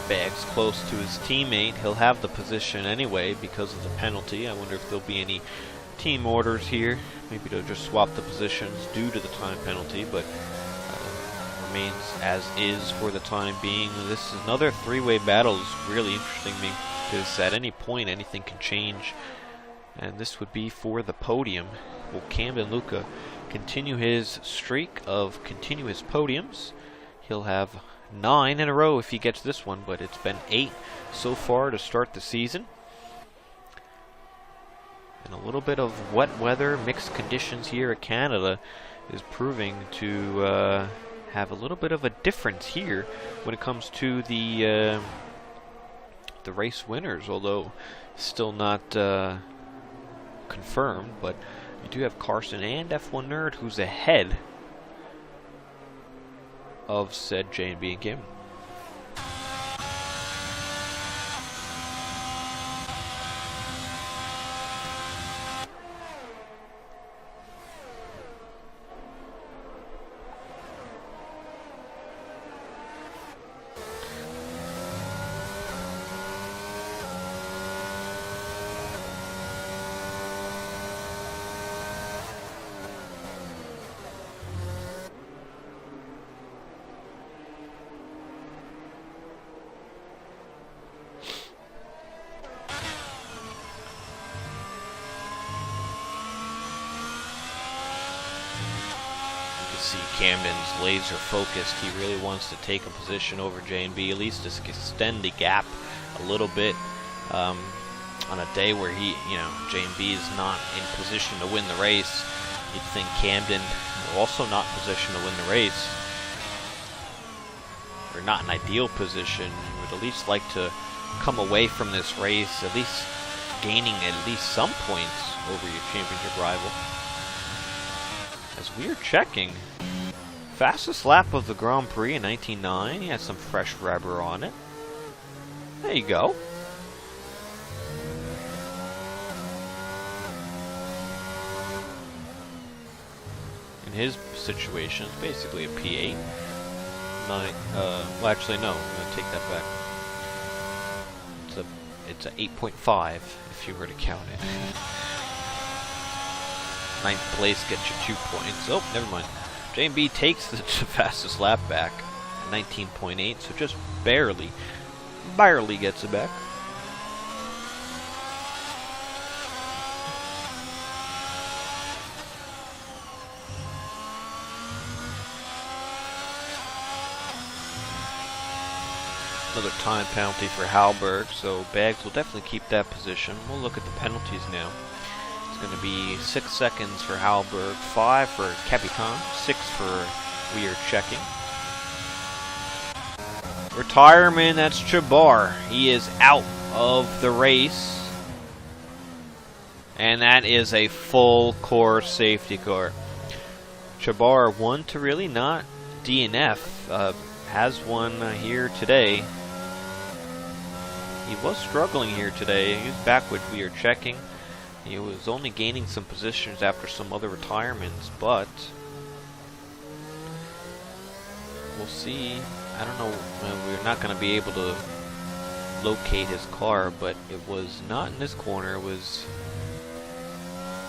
Bags close to his teammate. He'll have the position anyway because of the penalty. I wonder if there'll be any team orders here. Maybe they'll just swap the positions due to the time penalty, but remains as is for the time being. This is another three-way battle. Is really interesting me because at any point anything can change, and this would be for the podium. Will Camden Luca continue his streak of continuous podiums? He'll have 9 in a row if he gets this one, but it's been 8 so far to start the season. And a little bit of wet weather, mixed conditions here at Canada is proving to have a little bit of a difference here when it comes to the race winners, although still not confirmed. But you do have Carson and F1 Nerd, who's ahead of said J&B and Kim. See Camden's laser focused. He really wants to take a position over J&B, at least to extend the gap a little bit on a day where J&B is not in position to win the race. You'd think Camden also not in position to win the race, or not in ideal position. Would at least like to come away from this race at least gaining at least some points over your championship rival. As we are checking, fastest lap of the Grand Prix in 1909. He has some fresh rubber on it. There you go. In his situation, it's basically a P8. Well, actually, no. I'm going to take that back. It's a 8.5 if you were to count it. 9th place gets you 2 points. Oh, never mind. J&B takes the fastest lap back, 19.8, so just barely gets it back. Another time penalty for Halberg, so Bags will definitely keep that position. We'll look at the penalties now. Going to be 6 seconds for Halberg, 5 for Capitan, 6 for We Are Checking. Retirement, that's Chabar. He is out of the race. And that is a full course safety car. Chabar, one to really not DNF, has one here today. He was struggling here today. He was back with We Are Checking. He was only gaining some positions after some other retirements, but we'll see. I don't know. We're not going to be able to locate his car, but it was not in this corner. It was,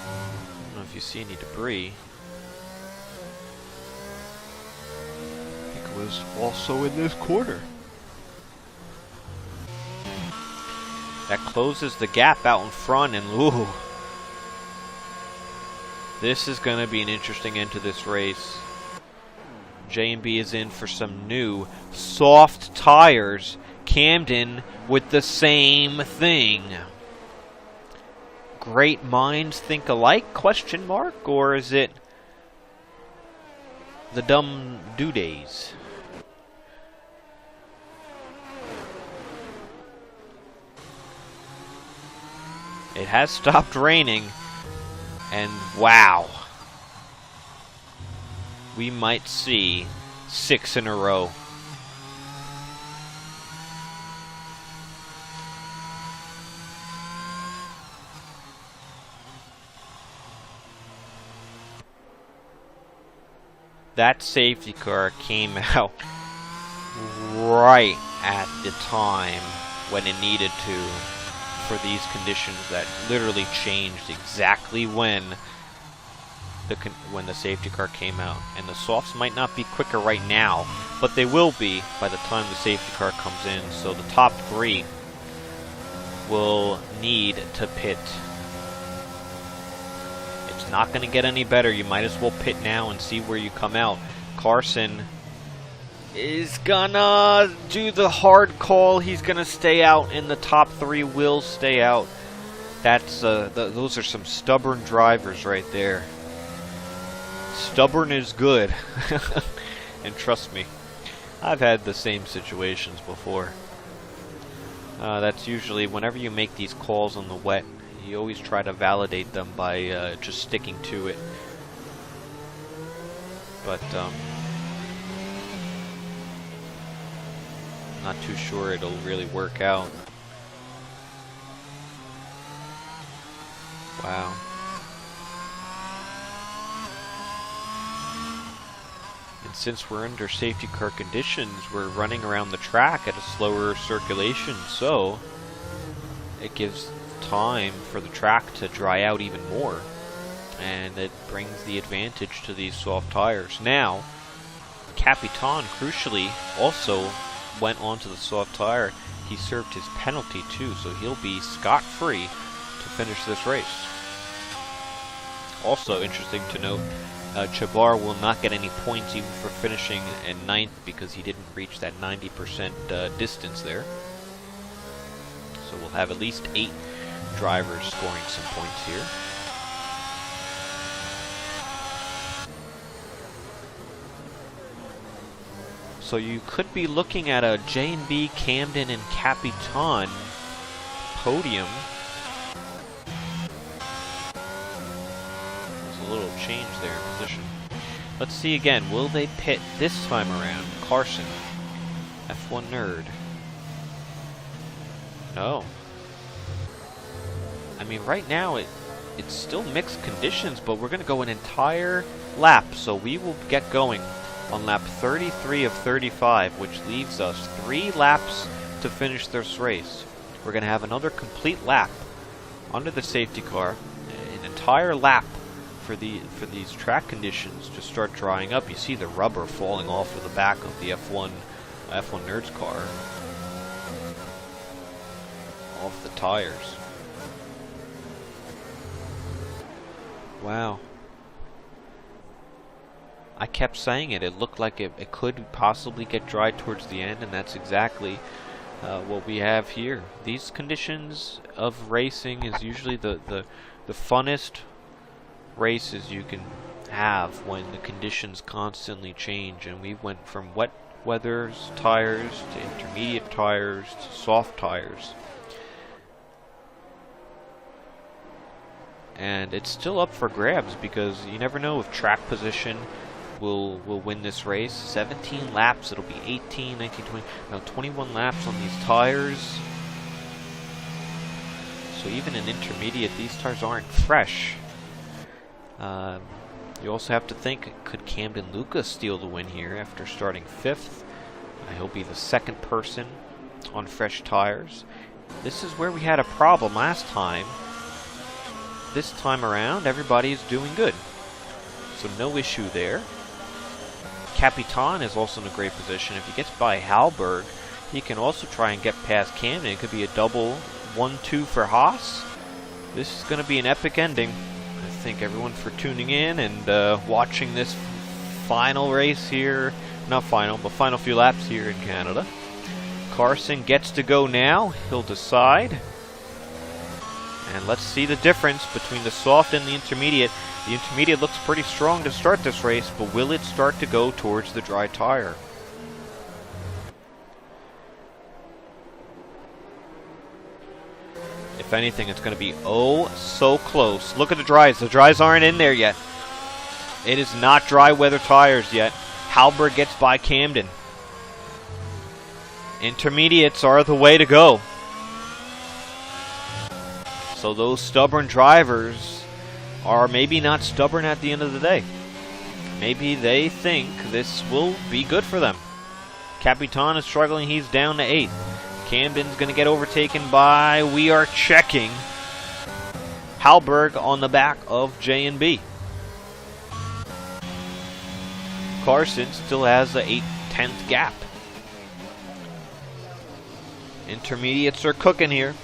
I don't know if you see any debris. I think it was also in this corner. That closes the gap out in front, and ooh, this is going to be an interesting end to this race. J&B is in for some new soft tires. Camden with the same thing. Great minds think alike? Question mark? Or is it the dumb do-days? It has stopped raining, and wow, we might see 6 in a row. That safety car came out right at the time when it needed to for these conditions that literally changed exactly when the safety car came out. And the softs might not be quicker right now, but they will be by the time the safety car comes in. So the top 3 will need to pit. It's not going to get any better. You might as well pit now and see where you come out. Carson is gonna do the hard call. He's gonna stay out, and the top 3 will stay out. That's those are some stubborn drivers right there. Stubborn is good. And trust me, I've had the same situations before. That's usually whenever you make these calls on the wet, you always try to validate them by just sticking to it. But not too sure it'll really work out. Wow. And since we're under safety car conditions, we're running around the track at a slower circulation, so it gives time for the track to dry out even more, and it brings the advantage to these soft tires. Now, Capitan, crucially, also went onto the soft tire. He served his penalty too, so he'll be scot-free to finish this race. Also interesting to note, Chabar will not get any points even for finishing in 9th because he didn't reach that 90% distance there. So we'll have at least 8 drivers scoring some points here. So you could be looking at a J&B, Camden, and Capitan podium. There's a little change there in position. Let's see again. Will they pit this time around? Carson, F1 nerd. No. I mean, right now it's still mixed conditions, but we're going to go an entire lap, so we will get going on lap 33 of 35, which leaves us 3 laps to finish this race. We're going to have another complete lap under the safety car, an entire lap for these track conditions to start drying up. You see the rubber falling off of the back of the F1 Nerds car, off the tires. Wow. I kept saying it. It looked like it could possibly get dry towards the end, and that's exactly what we have here. These conditions of racing is usually the funnest races you can have when the conditions constantly change, and we went from wet weather tires to intermediate tires to soft tires. And it's still up for grabs because you never know if track position will win this race. 17 laps, it'll be 18, 19, 20, now 21 laps on these tires. So even in intermediate, these tires aren't fresh. You also have to think, could Camden Lucas steal the win here after starting 5th? He'll be the 2nd person on fresh tires. This is where we had a problem last time. This time around, everybody's doing good. So no issue there. Capitan is also in a great position. If he gets by Halberg, he can also try and get past Camden. It could be a double 1-2 for Haas. This is going to be an epic ending. I thank everyone for tuning in and watching this final race here. Not final, but final few laps here in Canada. Carson gets to go now. He'll decide. And let's see the difference between the soft and the intermediate. The intermediate looks pretty strong to start this race, but will it start to go towards the dry tire? If anything, it's going to be oh so close. Look at the dries. The dries aren't in there yet. It is not dry weather tires yet. Halberg gets by Camden. Intermediates are the way to go. So those stubborn drivers are maybe not stubborn at the end of the day. Maybe they think this will be good for them. Capitan is struggling. He's down to 8th. Camden's going to get overtaken by, we are checking, Halberg on the back of J&B. Carson still has the 8/10 gap. Intermediates are cooking here.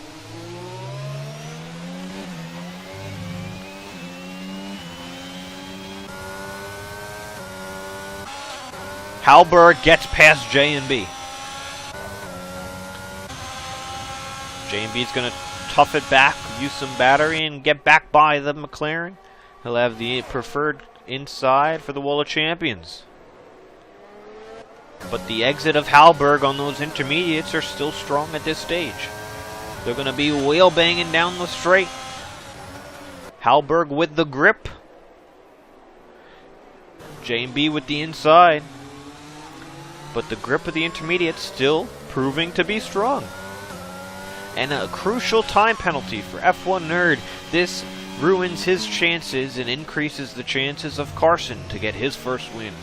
Halberg gets past J&B. J&B's going to tough it back, use some battery, and get back by the McLaren. He'll have the preferred inside for the Wall of Champions. But the exit of Halberg on those intermediates are still strong at this stage. They're going to be wheel banging down the straight. Halberg with the grip. J&B with the inside. But the grip of the intermediates still proving to be strong. And a crucial time penalty for F1 Nerd. This ruins his chances and increases the chances of Carson to get his first win.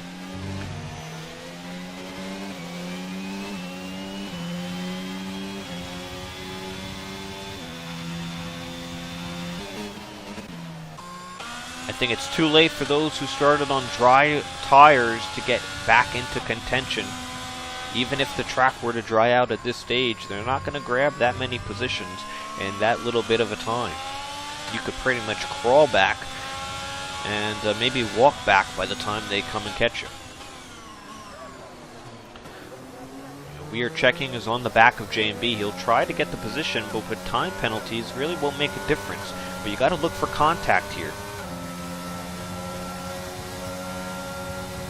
I think it's too late for those who started on dry tires to get back into contention. Even if the track were to dry out at this stage, they're not going to grab that many positions in that little bit of a time. You could pretty much crawl back and maybe walk back by the time they come and catch you. We are checking is on the back of J&B. He'll try to get the position, but with time penalties really won't make a difference. But you got to look for contact here.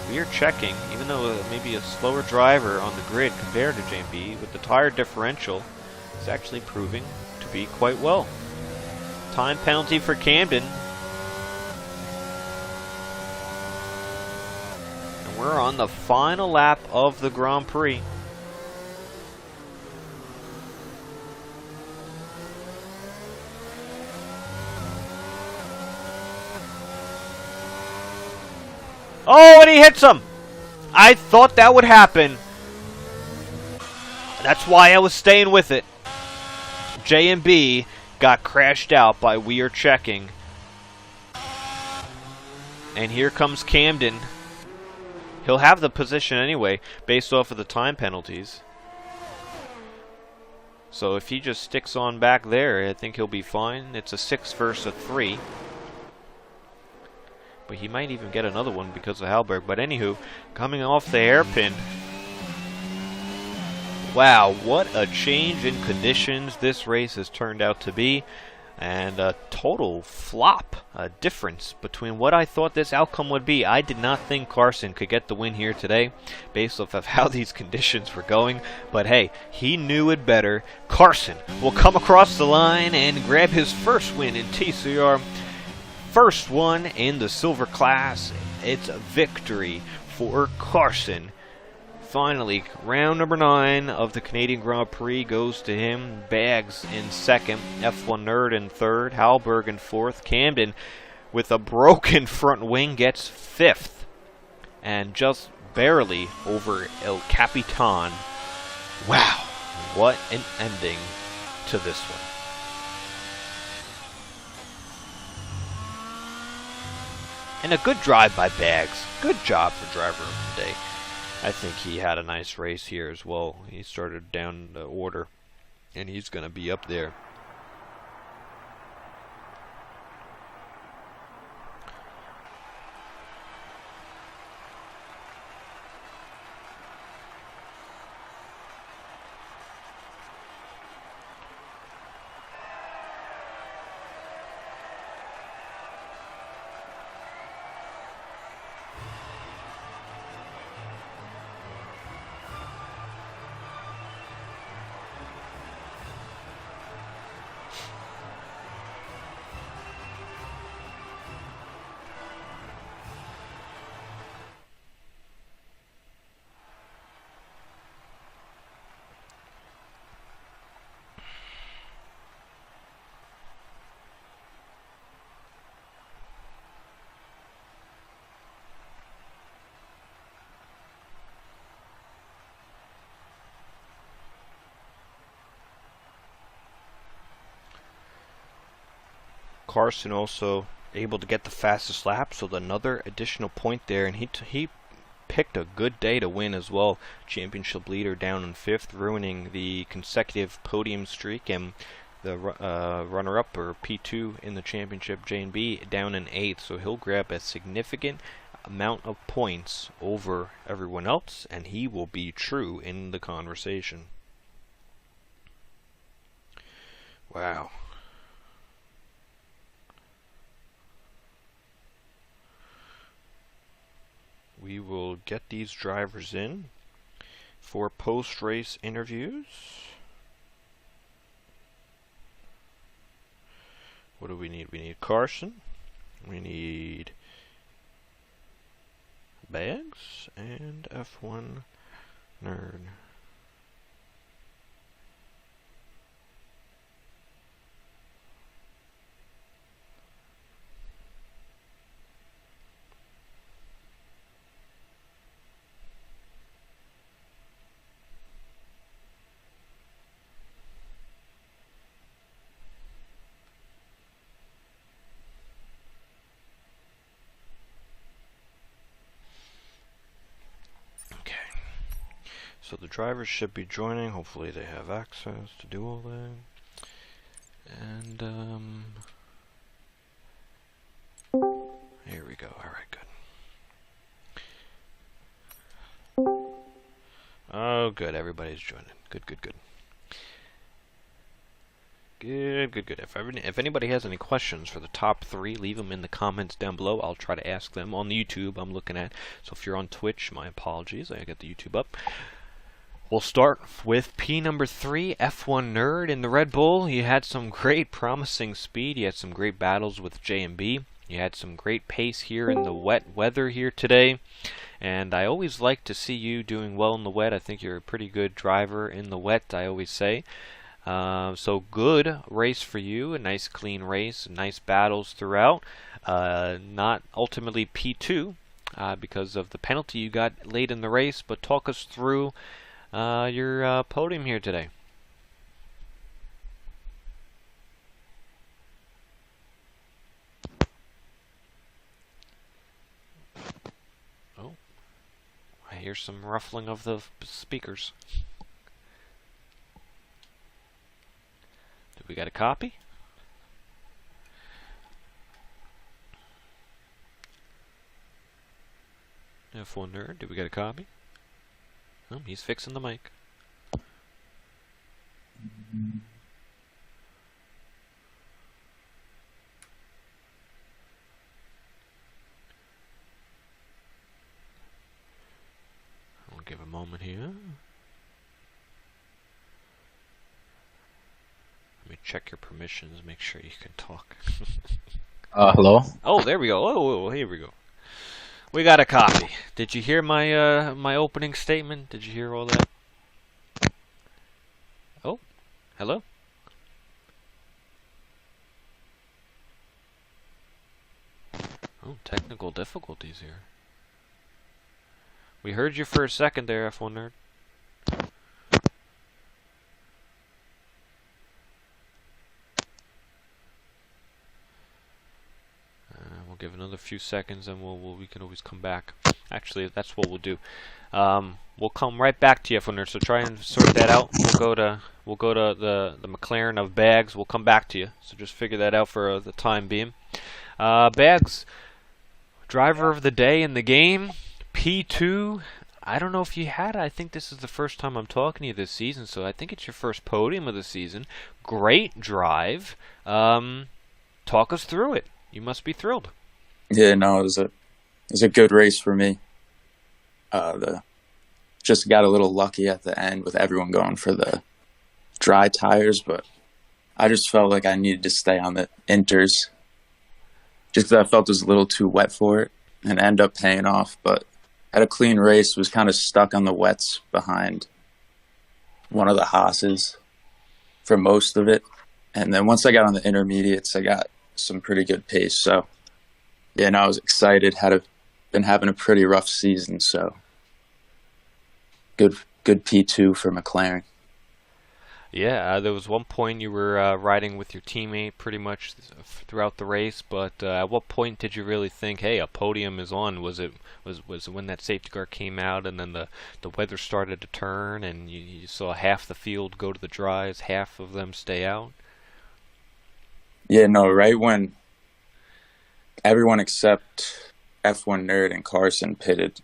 We are checking, even though maybe a slower driver on the grid compared to J&B, with the tire differential, is actually proving to be quite well. Time penalty for Camden. And we're on the final lap of the Grand Prix. Oh, and he hits him! I thought that would happen. That's why I was staying with it. J&B got crashed out by We Are Checking. And here comes Camden. He'll have the position anyway, based off of the time penalties. So if he just sticks on back there, I think he'll be fine. It's a 6 versus a 3. But he might even get another one because of Halberg. But anywho, coming off the hairpin. Wow, what a change in conditions this race has turned out to be. And a total flop, a difference between what I thought this outcome would be. I did not think Carson could get the win here today based off of how these conditions were going. But hey, he knew it better. Carson will come across the line and grab his first win in TCR. First one in the silver class. It's a victory for Carson. Finally, round number 9 of the Canadian Grand Prix goes to him. Bags in second, F1 Nerd in third, Halberg in fourth. Camden, with a broken front wing, gets 5th. And just barely over El Capitan. Wow, what an ending to this one. And a good drive by Bags. Good job for driver of the day. I think he had a nice race here as well. He started down the order, and he's going to be up there. Carson also able to get the fastest lap, so another additional point there, and he picked a good day to win as well. Championship leader down in 5th, ruining the consecutive podium streak, and the runner-up, or P2 in the championship, J&B, down in 8th, so he'll grab a significant amount of points over everyone else, and he will be true in the conversation. Wow. We will get these drivers in for post-race interviews. What do we need? We need Carson. We need Bags and F1 Nerd. So the drivers should be joining. Hopefully they have access to do all that. And here we go. All right, good. Oh, good. Everybody's joining. Good. Good. If anybody has any questions for the top 3, leave them in the comments down below. I'll try to ask them on the YouTube I'm looking at. So if you're on Twitch, my apologies. I got the YouTube up. We'll start with P number 3, F1 Nerd in the Red Bull. He had some great promising speed. He had some great battles with J&B. He had some great pace here in the wet weather here today. And I always like to see you doing well in the wet. I think you're a pretty good driver in the wet, I always say. So good race for you. A nice clean race. Nice battles throughout. Not ultimately P2 because of the penalty you got late in the race. But talk us through your podium here today. Oh, I hear some ruffling of the speakers. Do we got a copy? F1 Nerd, do we got a copy? Oh, he's fixing the mic. I'll give a moment here. Let me check your permissions, make sure you can talk. Hello? Oh, there we go. Oh, here we go. We got a copy. Did you hear my my opening statement? Did you hear all that? Oh, hello? Oh, technical difficulties here. We heard you for a second there, F1 Nerd. We'll give another few seconds, and we can always come back. Actually, that's what we'll do. We'll come right back to you, F1 Nerd. So try and sort that out. We'll go to the McLaren of Bags. We'll come back to you. So just figure that out for the time being. Bags, driver of the day in the game, P2. I don't know if you had it. I think this is the first time I'm talking to you this season, so I think it's your first podium of the season. Great drive. Talk us through it. You must be thrilled. Yeah, no, it was a good race for me. Just got a little lucky at the end with everyone going for the dry tires, but I just felt like I needed to stay on the inters just because I felt it was a little too wet for it, and ended up paying off. But had a clean race, was kind of stuck on the wets behind one of the Haas's for most of it. And then once I got on the intermediates, I got some pretty good pace. So, yeah, no, I was excited. Been having a pretty rough season, so good P2 for McLaren. Yeah, there was one point you were riding with your teammate pretty much throughout the race, but at what point did you really think, "Hey, a podium is on"? Was it when that safety car came out, and then the weather started to turn, and you saw half the field go to the dries, half of them stay out? Yeah, no, right when everyone except F1 Nerd and Carson pitted,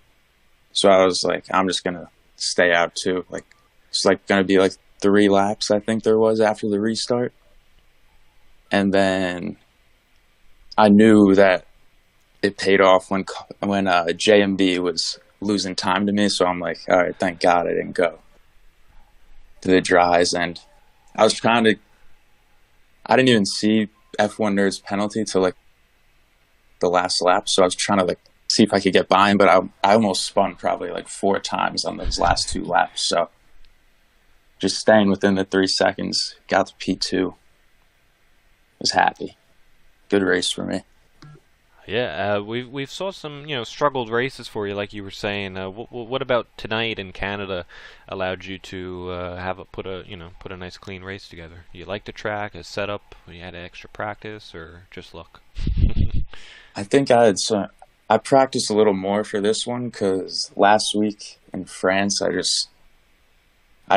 so I was like, I'm just gonna stay out too. Like it's like gonna be like 3 laps, I think there was after the restart, and then I knew that it paid off when JMB was losing time to me. So I'm like, all right, thank God I didn't go to the dries. And I was trying to, I didn't even see F1 Nerd's penalty till like the last lap. So I was trying to like see if I could get by him, but I almost spun probably like 4 times on those last 2 laps. So just staying within the 3 seconds, got to P2, was happy. Good race for me. Yeah, we've saw some struggled races for you, like you were saying. What about tonight in Canada allowed you to have put a nice clean race together? You like the track, a setup? You had extra practice, or just luck? I think I practiced a little more for this one because last week in France, I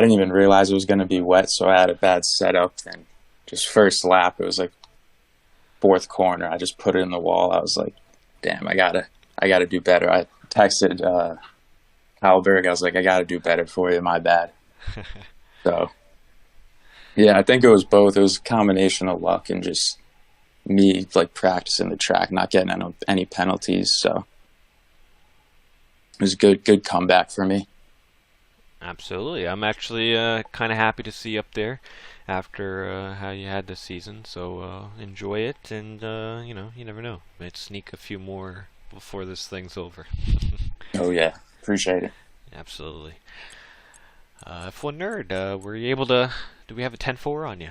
didn't even realize it was going to be wet, so I had a bad setup. And just first lap, it was like fourth corner. I just put it in the wall. I was like, damn, I gotta do better. I texted Kyle Berg. I was like, I gotta do better for you. My bad. So yeah, I think it was both. It was a combination of luck and just me like practicing the track, not getting any penalties. So it was a good comeback for me. Absolutely. I'm actually kind of happy to see you up there after how you had this season. So enjoy it, and you never know. Might sneak a few more before this thing's over. Oh yeah, appreciate it. Absolutely. F1 Nerd, were you able to? Do we have a 10-4 on you?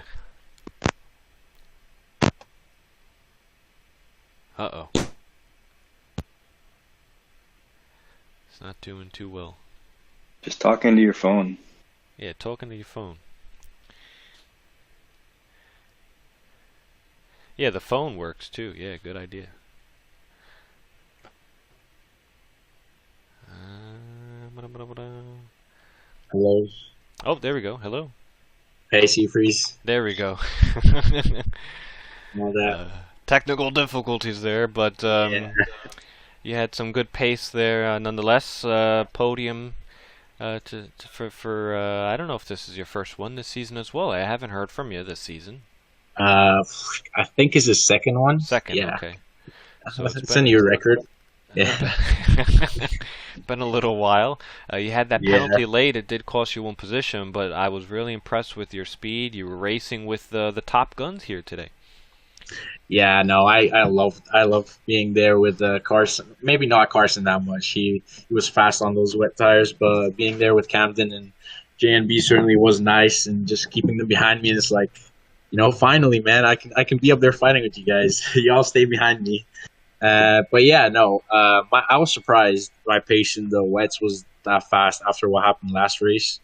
Uh-oh. It's not doing too well. Just talking to your phone. Yeah, talking to your phone. Yeah, the phone works too. Yeah, good idea. Hello. Oh, there we go. Hello. Hey, Seafreeze. There we go. All that. Technical difficulties there, but Yeah. you had some good pace there, nonetheless. Podium for I don't know if this is your first one this season as well. I haven't heard from you this season. Uh, I think it's the second one. Second, Yeah. okay. So it's It's a new record. Yeah. been a little while. You had that Yeah. penalty late. It did cost you one position, but I was really impressed with your speed. You were racing with the top guns here today. Yeah, no, I love being there with Carson. Maybe not Carson that much. He was fast on those wet tires, but being there with Camden and JNB certainly was nice, and just keeping them behind me. It's like, finally, man, I can be up there fighting with you guys. Y'all stay behind me. But yeah, no, I was surprised my pace in the wets was that fast after what happened last race.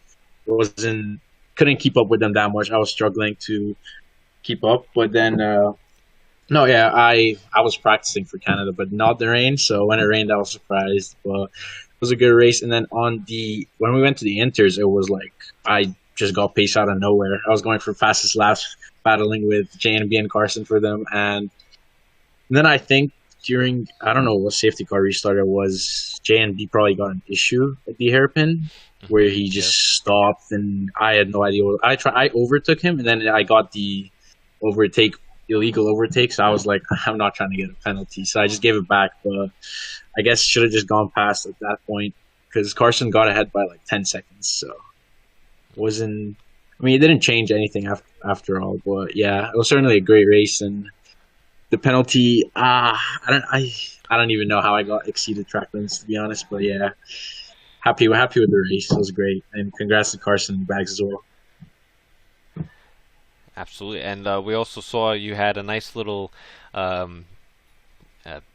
Wasn't Couldn't keep up with them that much. I was struggling to keep up, but then no, yeah, I was practicing for Canada, but not the rain. So when it rained, I was surprised. But it was a good race. And then when we went to the inters, it was like I just got pace out of nowhere. I was going for fastest laps, battling with JNB and Carson for them, and then I think during I don't know what safety car restart it was, JNB probably got an issue at the hairpin where he just Yes. stopped, and I had no idea. I overtook him, and then I got the overtake illegal overtake. So I was like, I'm not trying to get a penalty, so I just gave it back. But I guess should have just gone past at that point because Carson got ahead by like 10 seconds. So it wasn't. I mean, it didn't change anything after all. But yeah, it was certainly a great race, and the penalty. I don't even know how I got exceeded track limits to be honest. But yeah, happy with the race. It was great, and congrats to Carson and Bags as well. Absolutely, and we also saw you had a nice little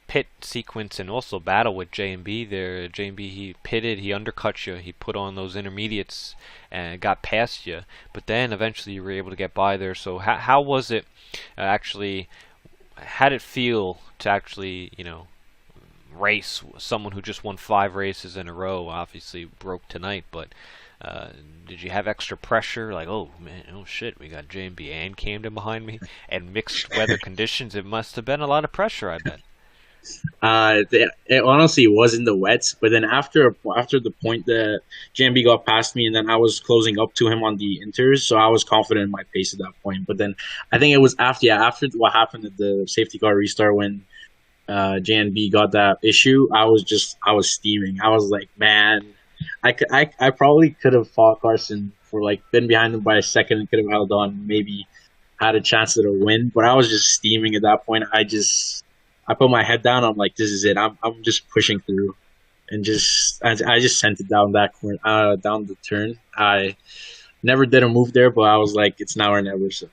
pit sequence and also battle with J&B there. J&B, he pitted, he undercut you, he put on those intermediates and got past you, but then eventually you were able to get by there. So how was it actually, how did it feel to actually, race someone who just won 5 races in a row? Obviously broke tonight, but did you have extra pressure? Like, oh man, oh shit, we got J&B and Camden behind me, and mixed weather conditions. It must have been a lot of pressure, I bet. It honestly was in the wets, but then after the point that JMB got past me, and then I was closing up to him on the inters, so I was confident in my pace at that point. But then I think it was after what happened at the safety car restart when JNB got that issue, I was steaming. I was like, man, I probably could have fought Carson for been behind him by a second and could have held on, maybe had a chance at a win, but I was just steaming at that point. I put my head down. I'm like, this is it. I'm just pushing through, and I just sent it down that corner, down the turn. I never did a move there, but I was like, it's now or never. So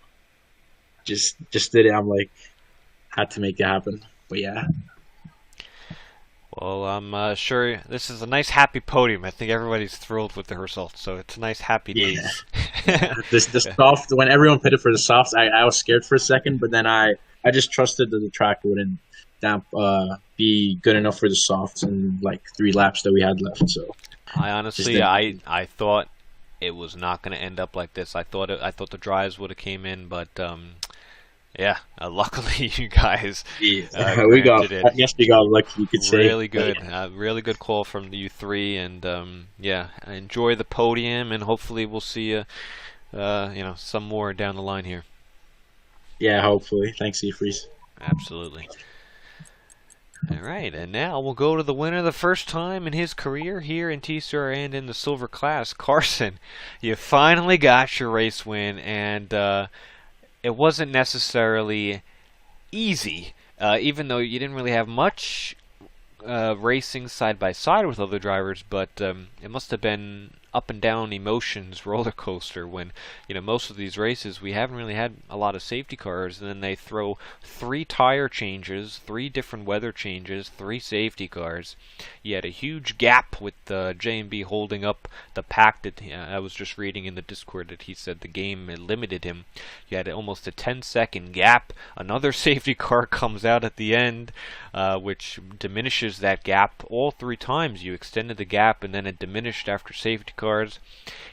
just did it. I'm like, had to make it happen. But yeah. Well, I'm sure this is a nice, happy podium. I think everybody's thrilled with the results, so it's a nice, happy days. Yeah. The soft, when everyone pitted for the softs, I was scared for a second, but then I just trusted that the track wouldn't be good enough for the softs in 3 laps that we had left. So I honestly, I thought it was not going to end up like this. I thought the drives would have came in, but yeah, luckily you guys we got lucky, you could say. Really good, really good call from you 3, and yeah, enjoy the podium, and hopefully we'll see some more down the line here. Yeah, hopefully. Thanks, Efreeze. Absolutely. All right, and now we'll go to the winner the first time in his career here in TCR and in the silver class. Carson, you finally got your race win, and it wasn't necessarily easy, even though you didn't really have much racing side by side with other drivers, but it must have been up and down emotions roller coaster when most of these races we haven't really had a lot of safety cars, and then they throw 3 tire changes, 3 different weather changes, 3 safety cars. You had a huge gap with J&B holding up the pack that I was just reading in the Discord that he said the game limited him. You had almost a 10-second gap. Another safety car comes out at the end, which diminishes that gap. All 3 times you extended the gap, and then it diminished after safety cars.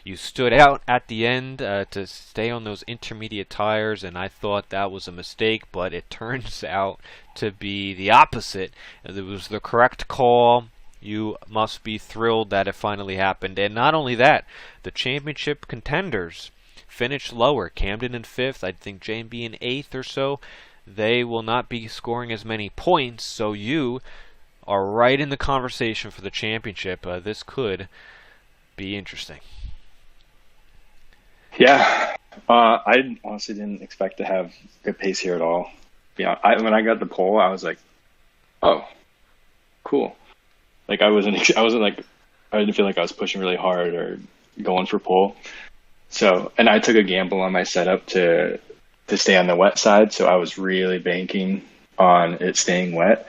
You stood out at the end to stay on those intermediate tires, and I thought that was a mistake, but it turns out to be the opposite. It was the correct call. You must be thrilled that it finally happened. And not only that, the championship contenders finished lower. Camden in 5th, I think J&B in 8th or so. They will not be scoring as many points, so you are right in the conversation for the championship. This could be interesting. Yeah, I honestly didn't expect to have good pace here at all. Yeah, when I got the pole, I was like, "Oh, cool!" I didn't feel like I was pushing really hard or going for pole. So, and I took a gamble on my setup to stay on the wet side, so I was really banking on it staying wet,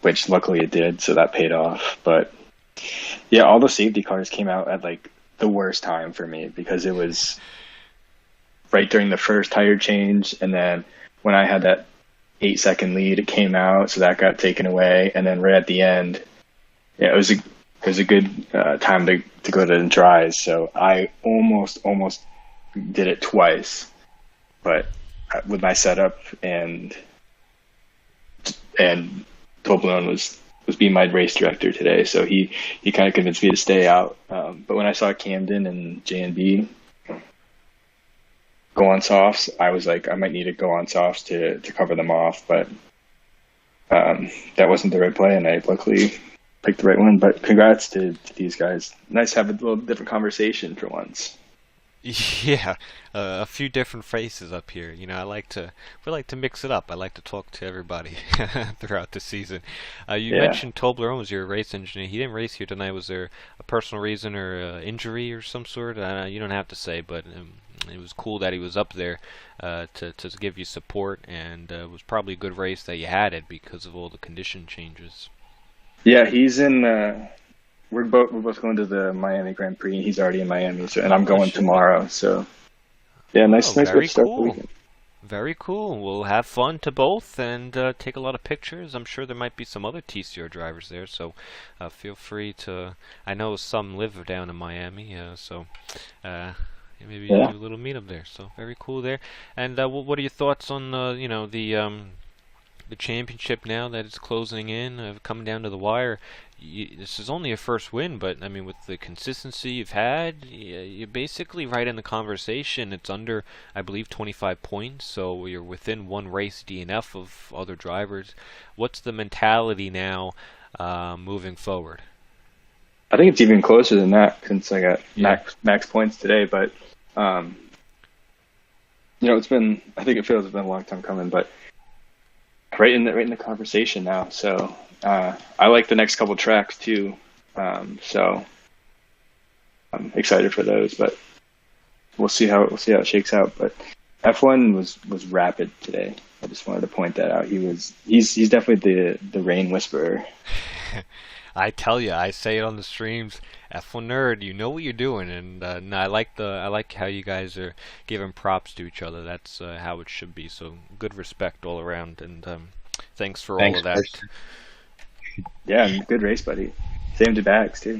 which luckily it did, so that paid off. But yeah, all the safety cars came out at the worst time for me, because it was right during the first tire change, and then when I had that 8-second lead, it came out, so that got taken away, and then right at the end, yeah, it was a good time to go to the dries. So I almost did it twice, but with my setup and Toblerone was being my race director today, so he kind of convinced me to stay out. But when I saw Camden and J&B go on softs, I was like, I might need to go on softs to cover them off, but that wasn't the right play, and I luckily picked the right one. But congrats to these guys. Nice to have a little different conversation for once. Yeah, a few different faces up here. We like to mix it up. I like to talk to everybody throughout the season. You mentioned Toblerone was your race engineer. He didn't race here tonight. Was there a personal reason or injury or some sort? You don't have to say, but it was cool that he was up there to give you support, and it was probably a good race that you had it because of all the condition changes. Yeah, he's in. We're both going to the Miami Grand Prix. He's already in Miami, and I'm going tomorrow. So yeah, nice very way to start the cool. weekend. Very cool. We'll have fun to both and take a lot of pictures. I'm sure there might be some other TCR drivers there, so feel free to. I know some live down in Miami, so maybe do a little meetup there. So very cool there. And what are your thoughts on the championship now that it's closing in, coming down to the wire? This is only a first win, but I mean, with the consistency you've had, you're basically right in the conversation. It's under, I believe, 25 points, so you're within one race DNF of other drivers. What's the mentality now moving forward? I think it's even closer than that since I got max points today. But it's been. I think it feels it's been a long time coming, but right in the conversation now. So. I like the next couple tracks too, so I'm excited for those. But we'll see how it shakes out. But F1 was rapid today. I just wanted to point that out. He's definitely the rain whisperer. I tell you, I say it on the streams. F1 nerd, you know what you're doing, and I like how you guys are giving props to each other. That's how it should be. So good respect all around, and thanks for all of that. Yeah, good race, buddy. Same to Bags, too.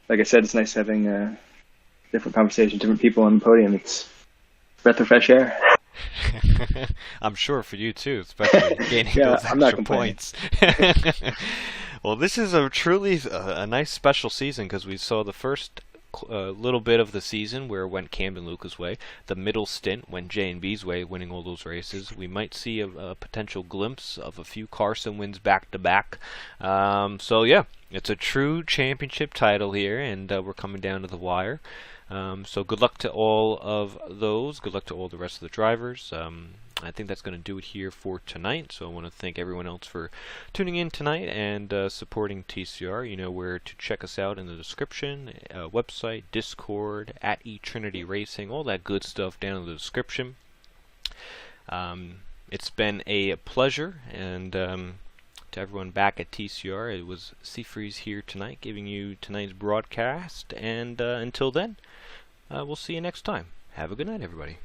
Like I said, it's nice having a different conversation, different people on the podium. It's a breath of fresh air. I'm sure for you, too, especially gaining those extra points. Well, this is truly a nice special season because we saw the first little bit of the season where it went Camden Lucas' way. The middle stint went J&B's way, winning all those races. We might see a potential glimpse of a few Carson wins back to back. So yeah, it's a true championship title here, and we're coming down to the wire. So good luck to all of those. Good luck to all the rest of the drivers. I think that's going to do it here for tonight. So I want to thank everyone else for tuning in tonight and supporting TCR. You know where to check us out in the description. Website, Discord, at eTrinity Racing, all that good stuff down in the description. It's been a pleasure, and to everyone back at TCR, it was Seafreeze here tonight, giving you tonight's broadcast. And until then, we'll see you next time. Have a good night, everybody.